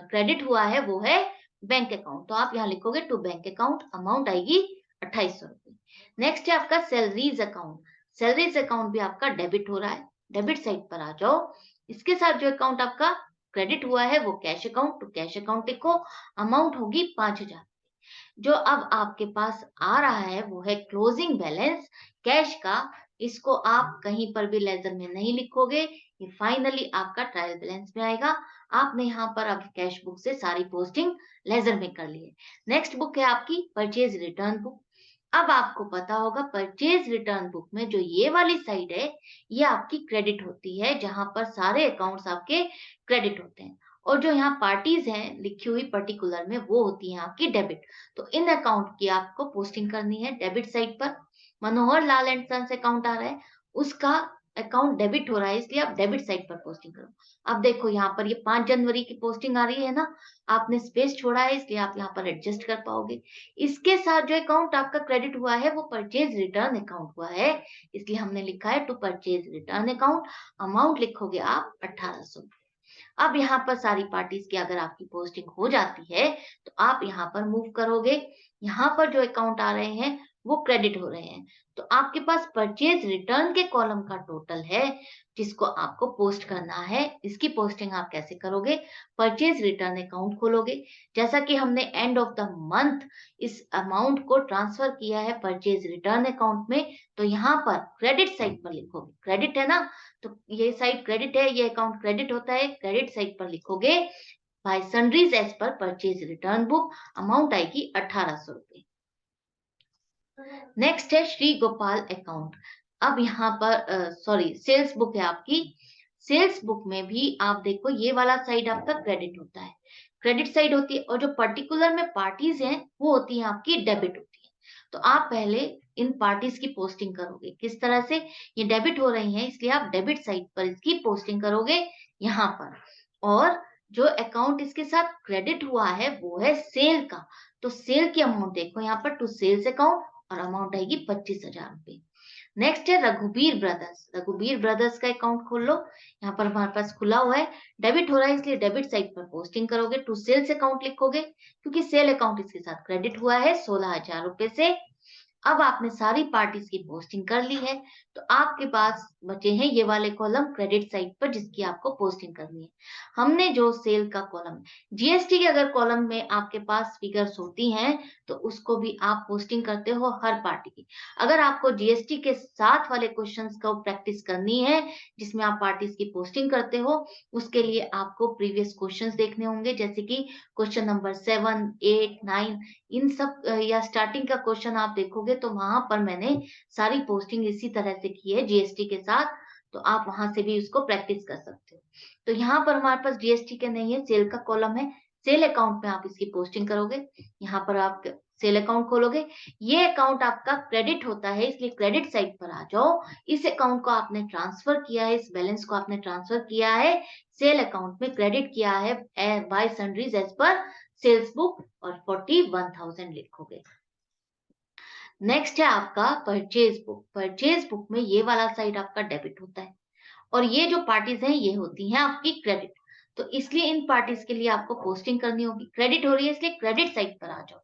क्रेडिट हुआ है वो है बैंक अकाउंट, तो आप यहाँ लिखोगे टू बैंक अकाउंट, अमाउंट आएगी 2,800 रुपए। नेक्स्ट है आपका सैलरीज अकाउंट, सैलरीज अकाउंट भी आपका डेबिट हो रहा है, डेबिट साइड पर आ जाओ। इसके साथ जो अकाउंट आपका क्रेडिट हुआ है वो cash account, to cash account लिखो, अमाउंट होगी 5,000। जो अब आपके पास आ रहा है वो है क्लोजिंग बैलेंस कैश का। इसको आप कहीं पर भी लेजर में नहीं लिखोगे, ये फाइनली आपका ट्रायल बैलेंस में आएगा। आपने यहाँ पर अब कैश बुक से सारी पोस्टिंग लेजर में कर ली है। नेक्स्ट बुक है आपकी परचेज रिटर्न बुक। अब आपको पता होगा परचेज रिटर्न बुक में जो ये वाली साइड है ये आपकी क्रेडिट होती है, जहां पर सारे अकाउंट्स आपके क्रेडिट होते हैं और जो यहाँ पार्टीज हैं लिखी हुई पर्टिकुलर में वो होती है आपकी डेबिट। तो इन अकाउंट की आपको पोस्टिंग करनी है डेबिट साइड पर। मनोहर लाल एंड सन्स अकाउंट आ रहा है, उसका अकाउंट डेबिट हो रहा है इसलिए आप डेबिट साइड पर पोस्टिंग करो। अब देखो यहाँ पर ये 5 जनवरी की पोस्टिंग आ रही है ना, आपने स्पेस छोड़ा है इसलिए आप यहाँ पर एडजस्ट कर पाओगे। इसके साथ जो अकाउंट आपका क्रेडिट हुआ है वो परचेज रिटर्न अकाउंट हुआ है, इसलिए हमने लिखा है to purchase return account, amount लिखोगे आप 1,800। अब यहाँ पर सारी पार्टीज की अगर आपकी पोस्टिंग हो जाती है तो आप यहाँ पर मूव करोगे। यहाँ पर जो अकाउंट आ रहे हैं वो क्रेडिट हो रहे हैं, तो आपके पास परचेज रिटर्न के कॉलम का टोटल है जिसको आपको पोस्ट करना है। इसकी पोस्टिंग आप कैसे करोगे? परचेज रिटर्न अकाउंट खोलोगे। जैसा कि हमने एंड ऑफ द मंथ इस अमाउंट को ट्रांसफर किया है परचेज रिटर्न अकाउंट में, तो यहाँ पर क्रेडिट साइड पर लिखोगे, क्रेडिट है ना, तो ये साइड क्रेडिट है, ये अकाउंट क्रेडिट होता है, क्रेडिट साइड पर लिखोगे by sundries as per purchase return book, amount आएगी 1,800 रुपए। नेक्स्ट है श्री गोपाल अकाउंट। अब यहाँ पर सेल्स बुक है आपकी, सेल्स बुक में भी आप देखो ये वाला साइड आपका क्रेडिट होता है, क्रेडिट साइड होती है, और जो पर्टिकुलर में पार्टीज हैं वो होती है आपकी डेबिट होती है। तो आप पहले इन पार्टीज की पोस्टिंग करोगे किस तरह से, ये डेबिट हो रही हैं इसलिए आप डेबिट साइड पर इसकी पोस्टिंग करोगे यहाँ पर। और जो अकाउंट इसके साथ क्रेडिट हुआ है वो है सेल का, तो सेल की अमाउंट देखो यहाँ पर टू सेल्स अकाउंट, और अमाउंट आएगी 25,000 रुपए। नेक्स्ट है रघुबीर ब्रदर्स, रघुबीर ब्रदर्स का अकाउंट खोल लो, यहाँ पर हमारे पास खुला हुआ है, डेबिट हो रहा है इसलिए डेबिट साइड पर पोस्टिंग करोगे, टू सेल्स अकाउंट लिखोगे क्योंकि सेल अकाउंट इसके साथ क्रेडिट हुआ है 16,000 रुपए से। अब आपने सारी पार्टीज की पोस्टिंग कर ली है, तो आपके पास बचे हैं ये वाले कॉलम क्रेडिट साइड पर जिसकी आपको पोस्टिंग करनी है। हमने जो सेल का कॉलम, जीएसटी के अगर कॉलम में आपके पास फिगर्स होती हैं तो उसको भी आप पोस्टिंग करते हो हर पार्टी की। अगर आपको जीएसटी के साथ वाले क्वेश्चंस को प्रैक्टिस करनी है जिसमें आप पार्टीज की पोस्टिंग करते हो, उसके लिए आपको प्रीवियस क्वेश्चंस देखने होंगे, जैसे कि क्वेश्चन नंबर 7, 8, 9, इन सब या स्टार्टिंग का क्वेश्चन आप देखोगे तो वहां पर मैंने सारी पोस्टिंग इसी तरह से की है जीएसटी के साथ, तो आप वहां से भी उसको प्रैक्टिस कर सकते हो। तो यहाँ पर हमारे पास जीएसटी के नहीं है, सेल का कॉलम है, सेल अकाउंट में आप इसकी पोस्टिंग करोगे, यहाँ पर आप सेल अकाउंट खोलोगे, ये अकाउंट आपका क्रेडिट होता है इसलिए क्रेडिट साइड पर आ जाओ, इस अकाउंट को आपने ट्रांसफर किया है, इस बैलेंस को आपने ट्रांसफर किया है सेल अकाउंट में, क्रेडिट किया है by sundries as per sales book, और 41,000 लिखोगे। नेक्स्ट है आपका परचेज बुक, परचेज बुक में ये वाला साइड आपका डेबिट होता है और ये जो पार्टीज हैं ये होती हैं आपकी क्रेडिट, तो इसलिए इन पार्टीज के लिए आपको पोस्टिंग करनी होगी, क्रेडिट हो रही है इसलिए क्रेडिट साइड पर आ जाओ।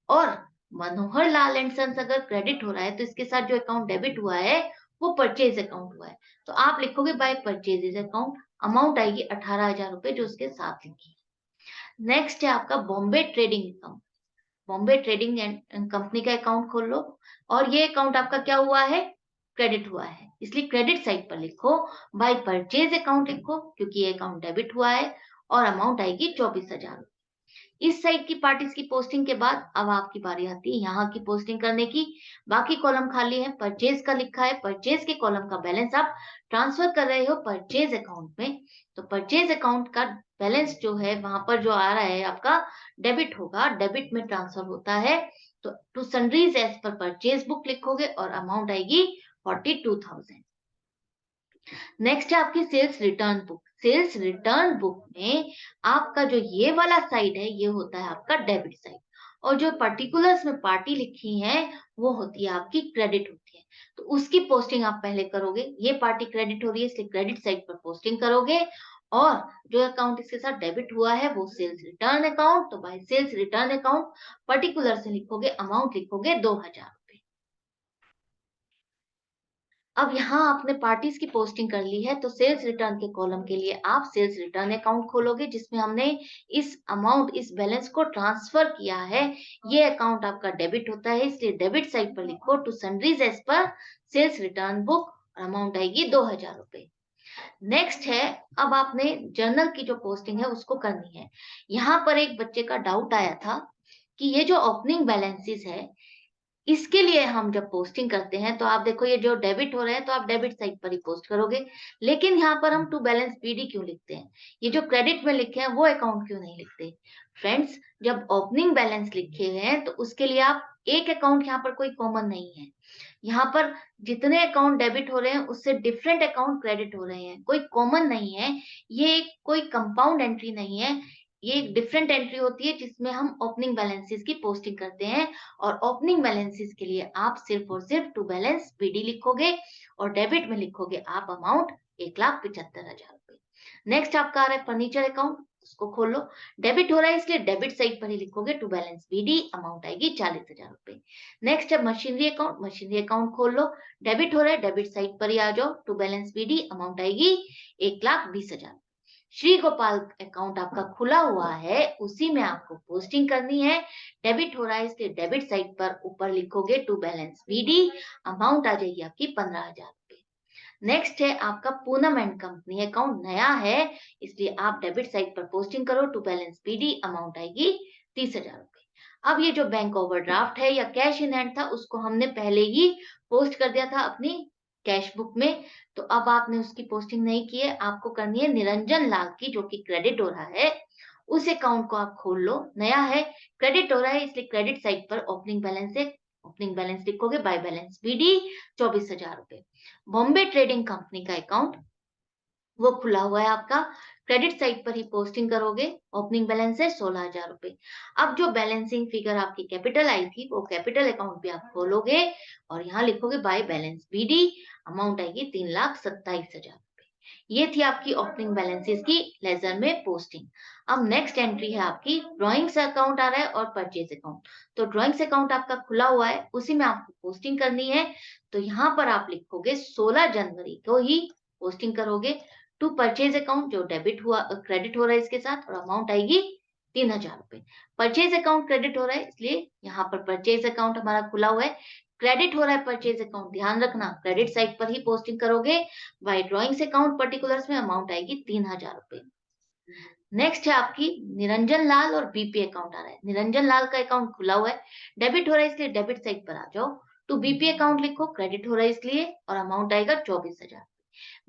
और मनोहर लाल एंड सन्स अगर क्रेडिट हो रहा है तो इसके साथ जो अकाउंट डेबिट हुआ है वो परचेज अकाउंट हुआ है, तो आप लिखोगे बाय परचेजेज अकाउंट, अमाउंट आएगी 18,000 रुपए जो उसके साथ लिखी है। नेक्स्ट है आपका Bombay trading account, Bombay trading and company का अकाउंट खोल लो, और ये अकाउंट आपका क्या हुआ है, क्रेडिट हुआ है इसलिए क्रेडिट साइड पर लिखो, बाय परचेज अकाउंट लिखो क्योंकि ये अकाउंट डेबिट हुआ है, और अमाउंट आएगी 24,000। इस साइड की पार्टीज की पोस्टिंग के बाद अब आपकी बारी आती है यहाँ की पोस्टिंग करने की, बाकी कॉलम खाली है, परचेज का लिखा है, परचेज के कॉलम का बैलेंस आप ट्रांसफर कर रहे हो परचेज अकाउंट में, तो परचेज अकाउंट का बैलेंस जो है वहां पर जो आ रहा है आपका डेबिट होगा, डेबिट में ट्रांसफर होता है, तो to sundries as per purchase book लिखोगे और अमाउंट आएगी 42,000। नेक्स्ट है आपकी sales return book, sales return book में आपका जो ये वाला साइड है ये होता है आपका डेबिट साइड, और जो पर्टिकुलर्स में पार्टी लिखी है वो होती है आपकी क्रेडिट होती है, तो उसकी पोस्टिंग आप पहले करोगे, ये पार्टी क्रेडिट हो रही है इसलिए क्रेडिट साइड पर पोस्टिंग करोगे, और जो अकाउंट इसके साथ डेबिट हुआ है वो सेल्स रिटर्न अकाउंट, तो by sales return account particular से लिखोगे, अमाउंट लिखोगे 2,000। अब यहाँ आपने पार्टीज की पोस्टिंग कर ली है तो सेल्स रिटर्न के कॉलम के लिए आप सेल्स रिटर्न अकाउंट खोलोगे जिसमें हमने इस अमाउंट, इस बैलेंस को ट्रांसफर किया है, ये अकाउंट आपका डेबिट होता है इसलिए डेबिट साइड पर लिखो to sundries as per sales return book, amount आएगी 2,000 रुपए। नेक्स्ट है, अब आपने जर्नल की जो पोस्टिंग है उसको करनी है। यहाँ पर एक बच्चे का डाउट आया था कि ये जो ओपनिंग बैलेंसेस है इसके लिए हम जब पोस्टिंग करते हैं तो आप देखो ये जो डेबिट हो रहे हैं तो आप डेबिट साइड पर ही पोस्ट करोगे, लेकिन यहाँ पर हम टू बैलेंस बीडी क्यों लिखते हैं, ये जो क्रेडिट में लिखे हैं वो अकाउंट क्यों नहीं लिखते। फ्रेंड्स, जब ओपनिंग बैलेंस लिखे हैं तो उसके लिए आप एक अकाउंट, यहाँ पर कोई कॉमन नहीं है, यहाँ पर जितने अकाउंट डेबिट हो रहे हैं उससे डिफरेंट अकाउंट क्रेडिट हो रहे हैं, कोई कॉमन नहीं है, ये कोई कंपाउंड एंट्री नहीं है, ये एक डिफरेंट एंट्री होती है जिसमें हम ओपनिंग बैलेंसेस की पोस्टिंग करते हैं, और ओपनिंग बैलेंसेस के लिए आप सिर्फ और सिर्फ टू बैलेंस बीडी लिखोगे और डेबिट में लिखोगे आप अमाउंट 1,75,000 रुपए। नेक्स्ट आपका आ रहा है फर्नीचर अकाउंट, उसको खोलो, डेबिट हो रहा है इसलिए डेबिट साइड पर ही लिखोगे टू बैलेंस बीडी, अमाउंट आएगी 40,000 रुपए। नेक्स्ट है मशीनरी अकाउंट, मशीनरी अकाउंट खोल लो, डेबिट हो रहा है डेबिट साइड पर ही आ जाओ, टू बैलेंस बीडी, अमाउंट आएगी 1,20,000। श्री गोपाल अकाउंट आपका खुला हुआ है उसी में आपको पोस्टिंग करनी है, डेबिट हो रहा है इसलिए डेबिट साइड पर ऊपर लिखोगे टू बैलेंस बीडी, अमाउंट आ जाएगी आपकी 15,000 रुपए। नेक्स्ट है आपका पूनम एंड कंपनी अकाउंट, नया है इसलिए आप डेबिट साइड पर पोस्टिंग करो, टू बैलेंस बीडी, अमाउंट आएगी 30,000 रुपए। अब ये जो बैंक ओवरड्राफ्ट है या कैश इन हैंड था उसको हमने पहले ही पोस्ट कर दिया था अपनी कैश बुक में, तो अब आपने उसकी पोस्टिंग नहीं की है, आपको करनी है निरंजन लाल की, जो कि क्रेडिट हो रहा है। उस अकाउंट को आप खोल लो, नया है, क्रेडिट हो रहा है, इसलिए क्रेडिट साइड पर ओपनिंग बैलेंस है, ओपनिंग बैलेंस लिखोगे, बाय बैलेंस बीडी 24,000 रुपए। बॉम्बे ट्रेडिंग कंपनी का अकाउंट वो खुला हुआ है आपका, क्रेडिट साइड पर ही पोस्टिंग करोगे, ओपनिंग बैलेंस है 16,000 रुपए। अब जो बैलेंसिंग फिगर आपकी कैपिटल आई थी, वो कैपिटल अकाउंट भी आप खोलोगे और यहाँ लिखोगे बाय बैलेंस बीडी, अमाउंट आएगी 3,27,000 रुपए। ये थी आपकी ओपनिंग बैलेंसेस की लेजर में पोस्टिंग। अब नेक्स्ट एंट्री है आपकी ड्रॉइंग्स अकाउंट आ रहा है और परचेज अकाउंट। तो ड्रॉइंग्स अकाउंट आपका खुला हुआ है, उसी में आपको पोस्टिंग करनी है। तो यहाँ पर आप लिखोगे 16 जनवरी को ही पोस्टिंग करोगे टू परचेज अकाउंट, जो डेबिट हुआ क्रेडिट हो रहा है इसके साथ, और अमाउंट आएगी 3,000 रुपए। परचेज अकाउंट क्रेडिट हो रहा है, इसलिए यहाँ पर परचेज अकाउंट हमारा खुला हुआ है, क्रेडिट हो रहा है परचेज अकाउंट, ध्यान रखना क्रेडिट साइड पर ही पोस्टिंग करोगे। बाय ड्रॉइंग्स अकाउंट पर्टिकुलर्स में अमाउंट आएगी 3,000 रुपए। नेक्स्ट है आपकी निरंजन लाल और बीपी अकाउंट आ रहा है। निरंजन लाल का अकाउंट खुला हुआ है, डेबिट हो रहा है, इसलिए डेबिट साइड पर आ जाओ, टू बीपी अकाउंट लिखो, क्रेडिट हो रहा है इसलिए, और अमाउंट आएगा 24,000।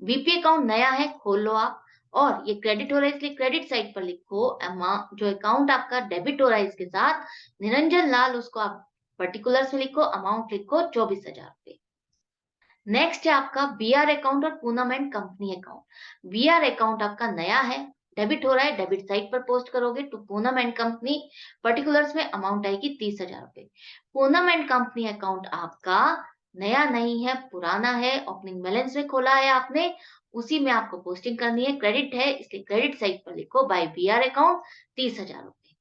बीपी अकाउंट नया है, खोल लो आप, और ये क्रेडिट हो रहा है इसलिए क्रेडिट साइड पर लिखो, अमाउंट जो अकाउंट आपका डेबिट हो रहा है इसके साथ, निरंजन लाल, उसको आप पर्टिकुलर्स में लिखो, अमाउंट लिखो 24,000 रुपए। नेक्स्ट है आपका बीआर अकाउंट और Poonam and company account. BR account आपका नया है, डेबिट हो रहा है, डेबिट साइड पर पोस्ट करोगे to Poonam and company, particulars में अमाउंट आएगी 30,000 रुपए। पूनम एंड कंपनी अकाउंट आपका नया नहीं है, पुराना है, ओपनिंग बैलेंस में खोला है आपने, उसी में आपको पोस्टिंग करनी है, क्रेडिट है इसलिए क्रेडिट साइड पर लिखो बाय बीआर अकाउंट 30,000 रुपए।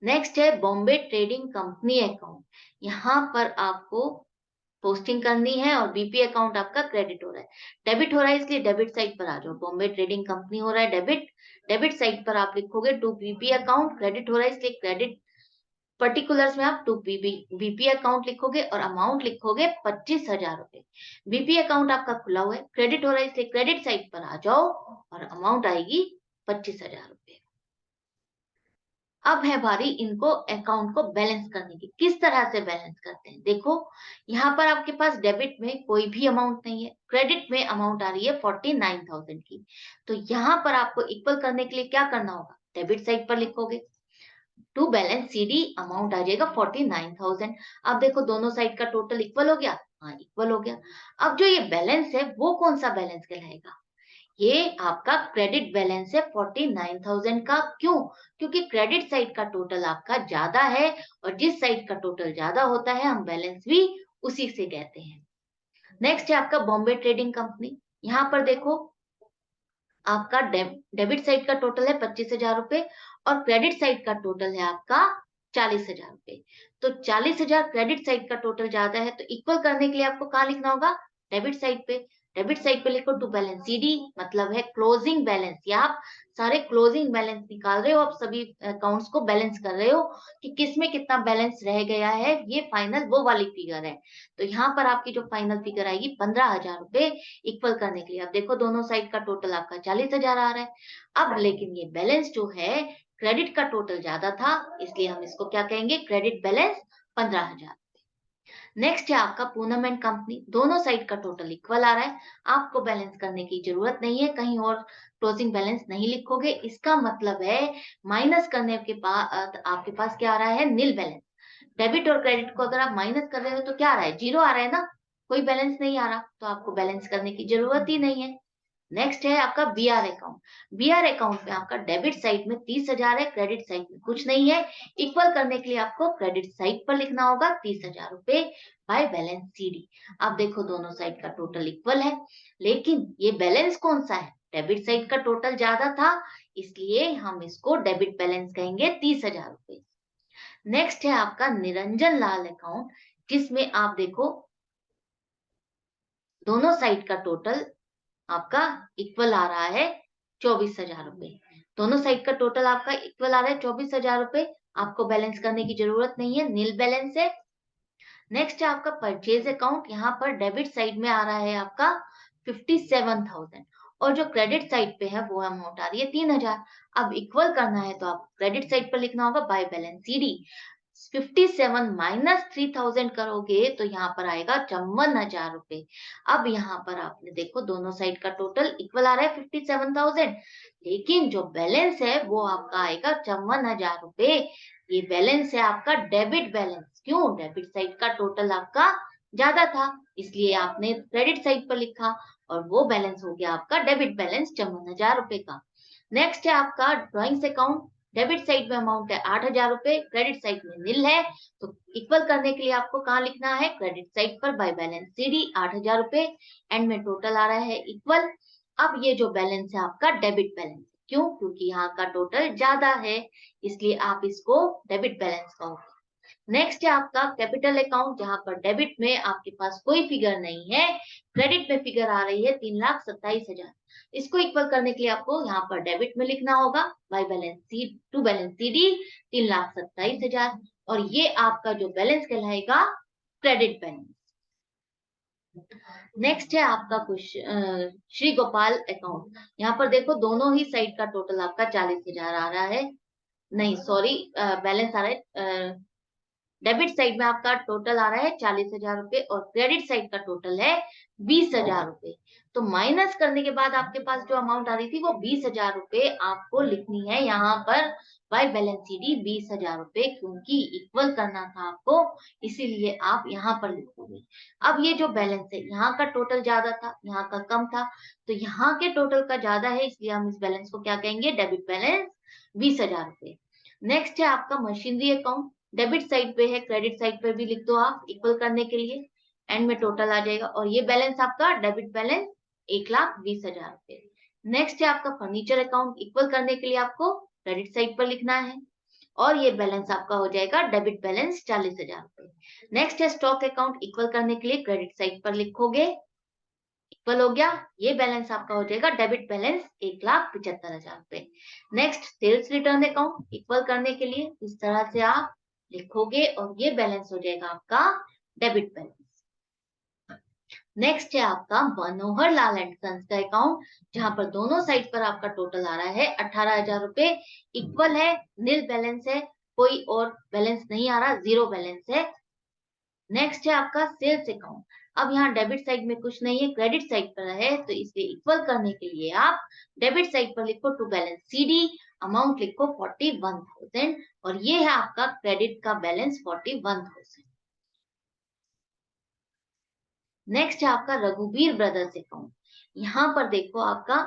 नेक्स्ट है बॉम्बे ट्रेडिंग कंपनी अकाउंट, यहाँ पर आपको पोस्टिंग करनी है और बीपी अकाउंट आपका क्रेडिट हो रहा है, डेबिट हो रहा है इसलिए डेबिट साइड पर आ जाओ, बॉम्बे ट्रेडिंग कंपनी हो रहा है डेबिट, डेबिट साइड पर आप लिखोगे टू बीपी अकाउंट, क्रेडिट हो रहा है इसलिए क्रेडिट पर्टिकुलर्स में आप टू बीपी अकाउंट लिखोगे और अमाउंट लिखोगे 25,000 रुपए। बीपी अकाउंट आपका खुला हुआ है, क्रेडिट हो रहा है इसलिए क्रेडिट साइड पर आ जाओ और अमाउंट आएगी 25,000 रुपए। अब है बारी इनको अकाउंट को बैलेंस करने की। किस तरह से बैलेंस करते हैं, देखो यहाँ पर आपके पास डेबिट में कोई भी अमाउंट नहीं है, क्रेडिट में अमाउंट आ रही है 49,000 की। तो यहाँ पर आपको इक्वल करने के लिए क्या करना होगा, डेबिट साइड पर लिखोगे टू बैलेंस सीडी, अमाउंट आ जाएगा 49,000। अब देखो दोनों साइड का टोटल इक्वल हो गया, हाँ इक्वल हो गया। अब जो ये बैलेंस है वो कौन सा बैलेंस कहलाएगा, ये आपका क्रेडिट बैलेंस है 49,000 का। क्यों, क्योंकि क्रेडिट साइड का टोटल आपका ज्यादा है, और जिस साइड का टोटल ज्यादा होता है हम बैलेंस भी उसी से कहते हैं। नेक्स्ट है आपका बॉम्बे ट्रेडिंग कंपनी। यहाँ पर देखो आपका डेबिट साइड का टोटल है 25,000 रुपए और क्रेडिट साइड का टोटल है आपका 40,000 रुपए। तो 40,000 क्रेडिट साइड का टोटल ज्यादा है, तो इक्वल करने के लिए आपको कहाँ लिखना होगा, डेबिट साइड पे। डेबिट साइड पे लिखो टू बैलेंस सीडी, मतलब है क्लोजिंग बैलेंस, या आप सारे क्लोजिंग बैलेंस निकाल रहे हो, आप सभी अकाउंट्स को बैलेंस कर रहे हो कि किस में कितना बैलेंस रह गया है, ये फाइनल वो वाली फिगर है। तो यहाँ पर आपकी जो फाइनल फिगर आएगी 15,000 रुपए इक्वल करने के लिए। अब देखो दोनों साइड का टोटल आपका 40,000 आ रहा है। अब लेकिन ये बैलेंस जो है क्रेडिट का टोटल ज्यादा था, इसलिए हम इसको क्या कहेंगे, क्रेडिट बैलेंस 15,000। नेक्स्ट है आपका पूनम एंड कंपनी, दोनों साइड का टोटल इक्वल आ रहा है, आपको बैलेंस करने की जरूरत नहीं है, कहीं और क्लोजिंग बैलेंस नहीं लिखोगे। इसका मतलब है माइनस करने के बाद आपके पास क्या आ रहा है, नील बैलेंस। डेबिट और क्रेडिट को अगर आप माइनस कर रहे हो तो क्या आ रहा है, जीरो आ रहा है ना, कोई बैलेंस नहीं आ रहा, तो आपको बैलेंस करने की जरूरत ही नहीं है। नेक्स्ट है आपका बीआर अकाउंट। बीआर अकाउंट में आपका डेबिट साइड में 30,000 है, क्रेडिट साइड में कुछ नहीं है। इक्वल करने के लिए आपको क्रेडिट साइड पर लिखना होगा 30,000 रुपए बाय बैलेंस सीडी। अब देखो दोनों साइड का टोटल इक्वल है, लेकिन ये बैलेंस कौन सा है, डेबिट साइड का टोटल ज्यादा था, इसलिए हम इसको डेबिट बैलेंस कहेंगे 30,000 रुपए। नेक्स्ट है आपका निरंजन लाल अकाउंट, जिसमें आप देखो दोनों साइड का टोटल आपका इक्वल आ रहा है 24,000 रुपए। दोनों साइड का टोटल आपका इक्वल आ रहा है 24,000 रुपए, आपको बैलेंस करने की जरूरत नहीं है, नील बैलेंस है। नेक्स्ट है आपका परचेज अकाउंट, यहाँ पर डेबिट साइड में आ रहा है आपका 57,000 और जो क्रेडिट साइड पे है वो अमाउंट आ रही है 3,000। अब इक्वल करना है तो आप क्रेडिट साइड पर लिखना होगा बाय बैलेंस सीडी, 57 माइनस 3000 करोगे तो यहाँ पर आएगा 54,000 रुपए। अब यहाँ पर आपने देखो दोनों साइड का टोटल इक्वल आ रहा है 57,000, लेकिन जो बैलेंस है वो आपका आएगा 54,000 रुपए। ये बैलेंस है आपका डेबिट बैलेंस। क्यों? डेबिट साइड का टोटल आपका ज्यादा था, इसलिए आपने क्रेडिट साइड पर लिखा और वो बैलेंस हो गया आपका डेबिट बैलेंस 54,000 रुपए का। नेक्स्ट है आपका ड्रॉइंग्स अकाउंट। डेबिट साइड में अमाउंट है 8,000 रुपए, क्रेडिट साइड में निल है, तो इक्वल करने के लिए आपको कहाँ लिखना है? क्रेडिट साइड पर बाय बैलेंस सीडी 8,000 रुपए, एंड में टोटल आ रहा है इक्वल। अब ये जो बैलेंस है आपका डेबिट बैलेंस। क्यों? क्योंकि यहाँ का टोटल ज्यादा है, इसलिए आप इसको डेबिट बैलेंस कहोगे। नेक्स्ट है आपका कैपिटल अकाउंट, जहां पर डेबिट में आपके पास कोई फिगर नहीं है, क्रेडिट में फिगर आ रही है 3,27,000। इसको इक्वल करने के लिए आपको यहाँ पर डेबिट में लिखना होगा by balance C to balance CD 3,27,000, और ये आपका जो बैलेंस कहलाएगा क्रेडिट बैलेंस। नेक्स्ट है आपका क्वेश्चन श्री गोपाल अकाउंट। यहाँ पर देखो दोनों ही साइड का टोटल आपका 40,000 आ रहा है, नहीं सॉरी, बैलेंस आ रहा है। डेबिट साइड में आपका टोटल आ रहा है 40,000 रुपए और क्रेडिट साइड का टोटल है 20,000 रुपए। तो माइनस करने के बाद आपके पास जो अमाउंट आ रही थी वो 20,000 रुपए आपको लिखनी है यहाँ पर बाय बैलेंस सीडी 20,000 रुपए, क्योंकि इक्वल करना था आपको, इसीलिए आप यहाँ पर लिखोगे। अब ये जो बैलेंस है, यहाँ का टोटल ज्यादा था, यहाँ का कम था, तो यहाँ के टोटल का ज्यादा है, इसलिए हम इस बैलेंस को क्या कहेंगे? डेबिट बैलेंस 20,000 रुपए। नेक्स्ट है आपका मशीनरी अकाउंट। डेबिट साइड पे है, क्रेडिट साइड पे भी लिख दो आप इक्वल करने के लिए, एंड में टोटल आ जाएगा, और ये बैलेंस आपका डेबिट बैलेंस 1,20,000 रुपए। नेक्स्ट है आपका फर्नीचर अकाउंट। इक्वल करने के लिए आपको क्रेडिट साइड पर लिखना है, और ये बैलेंस आपका हो जाएगा डेबिट बैलेंस 40,000 रुपए। नेक्स्ट है स्टॉक अकाउंट। इक्वल करने के लिए क्रेडिट साइड पर लिखोगे, इक्वल हो गया, ये बैलेंस आपका हो जाएगा डेबिट बैलेंस 1,75,000 रुपए। Next sales return account. Equal करने के लिए इस तरह से आप लिखोगे और ये बैलेंस हो जाएगा आपका डेबिट बैलेंस। नेक्स्ट है आपका मनोहर लाल एंड सन्स का अकाउंट, जहां पर दोनों साइड पर आपका टोटल आ रहा है 18,000 रुपए, इक्वल है, नील बैलेंस है, कोई और बैलेंस नहीं आ रहा, जीरो बैलेंस है। नेक्स्ट है आपका सेल्स अकाउंट। अब यहाँ डेबिट साइड में कुछ नहीं है, क्रेडिट साइड पर है, तो इसलिए इक्वल करने के लिए आप डेबिट साइड पर लिखो टू बैलेंस सीडी, अमाउंट लिखो 41,000, और ये है आपका क्रेडिट का बैलेंस 41,000। नेक्स्ट है आपका रघुवीर ब्रदर्स अकाउंट। यहाँ पर देखो आपका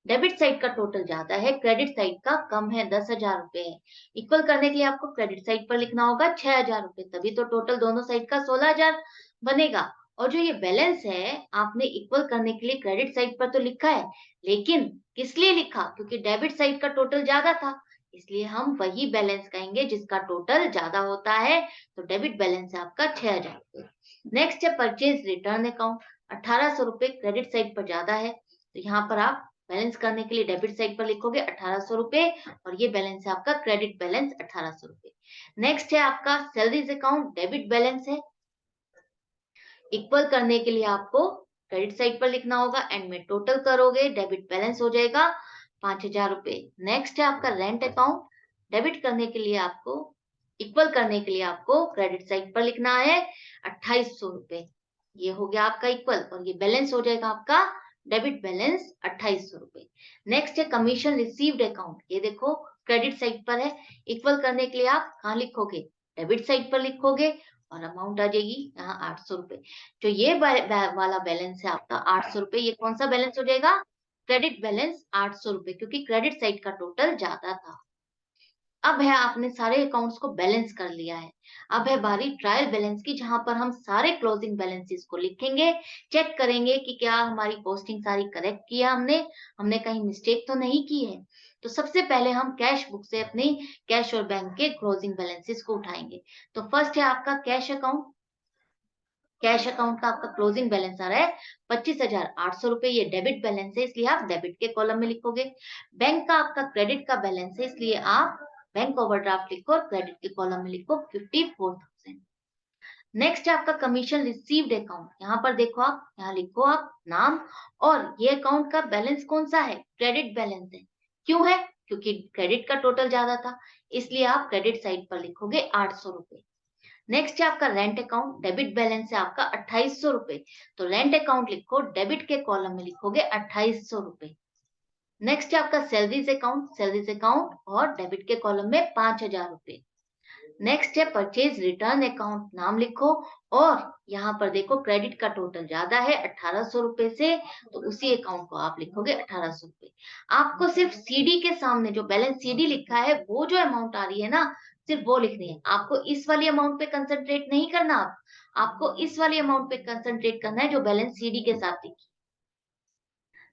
डेबिट साइड का टोटल ज्यादा है, क्रेडिट साइड का कम है, 10,000 रुपए है। इक्वल करने के लिए आपको क्रेडिट साइड पर लिखना होगा 6,000 रुपए, तभी तो टोटल दोनों साइड का 16,000 बनेगा। और जो ये बैलेंस है आपने इक्वल करने के लिए क्रेडिट साइड पर तो लिखा है, लेकिन किस लिए लिखा? क्योंकि डेबिट साइड का टोटल ज्यादा था, इसलिए हम वही बैलेंस कहेंगे जिसका टोटल ज्यादा होता है, तो डेबिट बैलेंस है आपका 6,000 रुपए। नेक्स्ट है परचेज रिटर्न अकाउंट। 1,800 रुपए क्रेडिट साइड पर ज्यादा है, तो यहाँ पर आप बैलेंस करने के लिए डेबिट साइड पर लिखोगे 1,800 रुपए, और ये बैलेंस है आपका क्रेडिट बैलेंस 1,800 रुपए। नेक्स्ट है आपका सैलरीज अकाउंट। डेबिट बैलेंस है, इक्वल करने के लिए आपको क्रेडिट साइड पर लिखना होगा, एंड में टोटल करोगे, डेबिट बैलेंस हो जाएगा 5,000 रुपए। नेक्स्ट है आपका रेंट अकाउंट। डेबिट करने के लिए आपको इक्वल करने के लिए आपको क्रेडिट साइड पर लिखना है 2,800 रुपए, ये हो गया आपका इक्वल, और ये बैलेंस हो जाएगा आपका डेबिट बैलेंस 2,800 रुपए। नेक्स्ट है कमीशन रिसीव्ड अकाउंट। ये देखो क्रेडिट साइड पर है, इक्वल करने के लिए आप कहाँ लिखोगे? डेबिट साइड पर लिखोगे, और अमाउंट आ जाएगी यहाँ 800 रुपए। जो ये वाला बैलेंस है आपका 800 रुपए, ये कौन सा बैलेंस हो जाएगा? क्रेडिट बैलेंस 800 रुपए, क्योंकि क्रेडिट साइड का टोटल ज्यादा था। अब है आपने सारे अकाउंट्स को बैलेंस कर लिया है, अब है बारी ट्रायल बैलेंस की, जहां पर हम सारे क्लोजिंग बैलेंसेस को लिखेंगे, चेक करेंगे कि क्या हमारी पोस्टिंग सारी करेक्ट किया हमने कहीं मिस्टेक तो नहीं की है। तो सबसे पहले हम कैश बुक से अपनी कैश और बैंक के क्लोजिंग बैलेंसेस को उठाएंगे। तो फर्स्ट है आपका कैश अकाउंट। कैश अकाउंट का आपका क्लोजिंग बैलेंस आ रहा है 25,800 रुपए, ये डेबिट बैलेंस है, इसलिए आप डेबिट के कॉलम में लिखोगे। बैंक का आपका क्रेडिट का बैलेंस है, इसलिए आप बैंक ओवरड्राफ्ट लिखो और क्रेडिट के कॉलम में लिखो 54,000। नेक्स्ट है आपका कमीशन रिसीव्ड अकाउंट। यहाँ पर देखो आप, यहाँ लिखो आप नाम, और ये अकाउंट का बैलेंस कौन सा है? क्रेडिट बैलेंस है। क्यों है? क्योंकि क्रेडिट का टोटल ज्यादा था, इसलिए आप क्रेडिट साइड पर लिखोगे 800 रुपए। नेक्स्ट है आपका रेंट अकाउंट, डेबिट बैलेंस है आपका 2800 रुपए, तो रेंट अकाउंट लिखो, डेबिट के कॉलम में लिखोगे 2800 रुपए। नेक्स्ट है आपका सैलरीज अकाउंट और डेबिट के कॉलम में 5000 रुपए। नेक्स्ट है परचेज रिटर्न अकाउंट, नाम लिखो और यहाँ पर देखो क्रेडिट का टोटल ज्यादा है 1800 रुपए से, तो उसी अकाउंट को आप लिखोगे 1800 रुपए। आपको सिर्फ सीडी के सामने जो बैलेंस सीडी लिखा है वो जो अमाउंट आ रही है ना, सिर्फ वो लिखनी है। आपको इस वाली अमाउंट पे कंसंट्रेट नहीं करना, आपको इस वाली अमाउंट पे कंसंट्रेट करना है जो बैलेंस सीडी के साथ लिखी।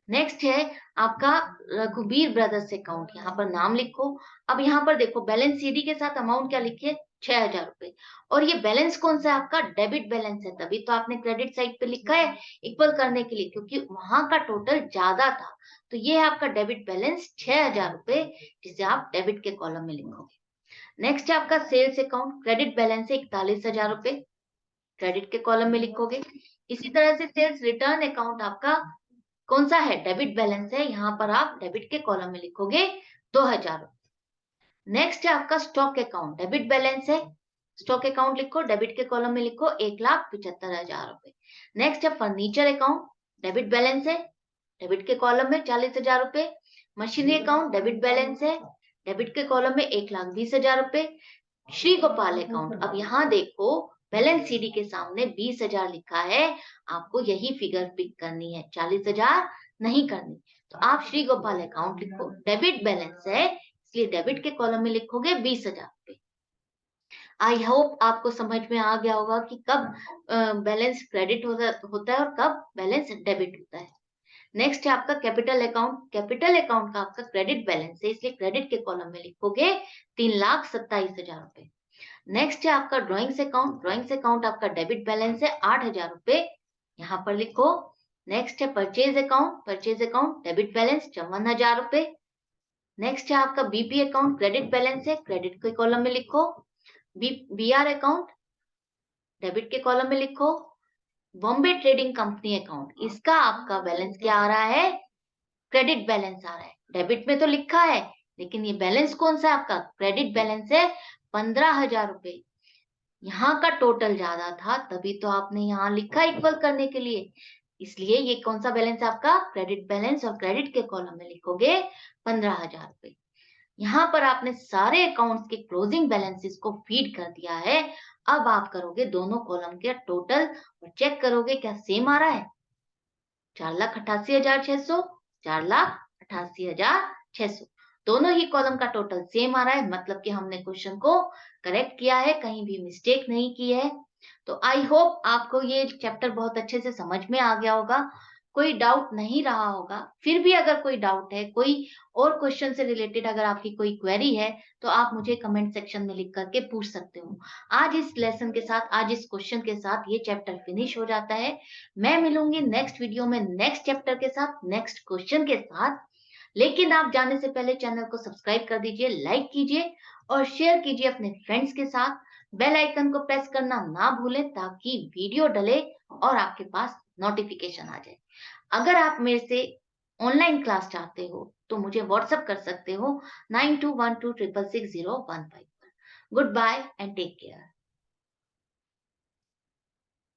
नेक्स्ट है आपका रघुबीर ब्रदर्स अकाउंट, यहाँ पर नाम लिखो। अब यहाँ पर देखो बैलेंस सीडी के साथ अमाउंट क्या लिखी है, 6000 रुपए, और ये बैलेंस कौन सा है आपका, डेबिट बैलेंस है, तभी तो आपने क्रेडिट साइड पे लिखा है इक्वल करने के लिए, क्योंकि वहां का टोटल ज्यादा था। तो ये है आपका डेबिट बैलेंस 6000 रुपए, जिसे आप डेबिट के कॉलम में लिखोगे। नेक्स्ट है आपका सेल्स अकाउंट, क्रेडिट बैलेंस है 41,000 रुपए, क्रेडिट के कॉलम में लिखोगे। इसी तरह से सेल्स रिटर्न अकाउंट आपका कौन सा है, डेबिट बैलेंस है, यहाँ पर आप डेबिट के कॉलम में लिखोगे 2000। नेक्स्ट है आपका स्टॉक अकाउंट, डेबिट बैलेंस है, स्टॉक अकाउंट लिखो, डेबिट के कॉलम में लिखो 1,75,000 रुपए। नेक्स्ट है फर्नीचर अकाउंट, डेबिट बैलेंस है, डेबिट के कॉलम में 40,000 रुपए। मशीनरी अकाउंट, डेबिट बैलेंस है, डेबिट के कॉलम में 1,20,000 रुपए। श्री गोपाल अकाउंट, अब यहाँ देखो बैलेंस सीडी के सामने 20,000 लिखा है, आपको यही फिगर पिक करनी है, 40,000 नहीं करनी। तो आप श्री गोपाल अकाउंट लिखो, डेबिट बैलेंस है इसलिए डेबिट के कॉलम में लिखोगे 20,000 रुपए। आई होप आपको समझ में आ गया होगा कि कब बैलेंस क्रेडिट होता है और कब बैलेंस डेबिट होता है। नेक्स्ट है आपका कैपिटल अकाउंट, कैपिटल अकाउंट का आपका क्रेडिट बैलेंस है, इसलिए क्रेडिट के कॉलम में लिखोगे 3,27,000 रुपए। नेक्स्ट है आपका ड्रॉइंग्स अकाउंट, ड्रॉइंग्स अकाउंट आपका डेबिट बैलेंस है 8,000 रुपए, यहाँ पर लिखो। नेक्स्ट है purchase account, purchase account debit balance 54,000 रुपए। नेक्स्ट है आपका बीपी अकाउंट, क्रेडिट बैलेंस है, क्रेडिट के कॉलम में लिखो। बीआर अकाउंट डेबिट के कॉलम में लिखो। बॉम्बे ट्रेडिंग कंपनी अकाउंट, इसका आपका बैलेंस क्या आ रहा है, क्रेडिट बैलेंस आ रहा है, डेबिट में तो लिखा है लेकिन ये बैलेंस कौन सा है आपका, क्रेडिट बैलेंस है 15,000 रुपए। यहाँ का टोटल ज्यादा था तभी तो आपने यहाँ लिखा इक्वल करने के लिए, इसलिए ये कौन सा बैलेंस है आपका, क्रेडिट बैलेंस, और क्रेडिट के कॉलम में लिखोगे 15,000 रुपए। यहाँ पर आपने सारे अकाउंट्स के क्लोजिंग बैलेंसेस को फीड कर दिया है। अब आप करोगे दोनों कॉलम के टोटल और चेक करोगे क्या सेम आ रहा है, 4,88,600, 4,88,600, दोनों ही कॉलम का टोटल सेम आ रहा है, मतलब कि हमने क्वेश्चन को करेक्ट किया है, कहीं भी मिस्टेक नहीं की है। तो आई होप आपको ये चैप्टर बहुत अच्छे से समझ में आ गया होगा, कोई डाउट नहीं रहा होगा। फिर भी अगर कोई डाउट है, कोई और क्वेश्चन से रिलेटेड अगर आपकी कोई क्वेरी है, तो आप मुझे कमेंट सेक्शन में लिख करके पूछ सकते हो। आज इस लेसन के साथ, आज इस क्वेश्चन के साथ ये चैप्टर फिनिश हो जाता है। मैं मिलूंगी नेक्स्ट वीडियो में नेक्स्ट चैप्टर के साथ, नेक्स्ट क्वेश्चन के साथ। लेकिन आप जाने से पहले चैनल को सब्सक्राइब कर दीजिए, लाइक कीजिए और शेयर कीजिए अपने फ्रेंड्स के साथ। बेल आइकन को प्रेस करना ना भूलें ताकि वीडियो डले और आपके पास नोटिफिकेशन आ जाए। अगर आप मेरे से ऑनलाइन क्लास चाहते हो तो मुझे व्हाट्सएप कर सकते हो 9212666015 पर। Good bye and take care.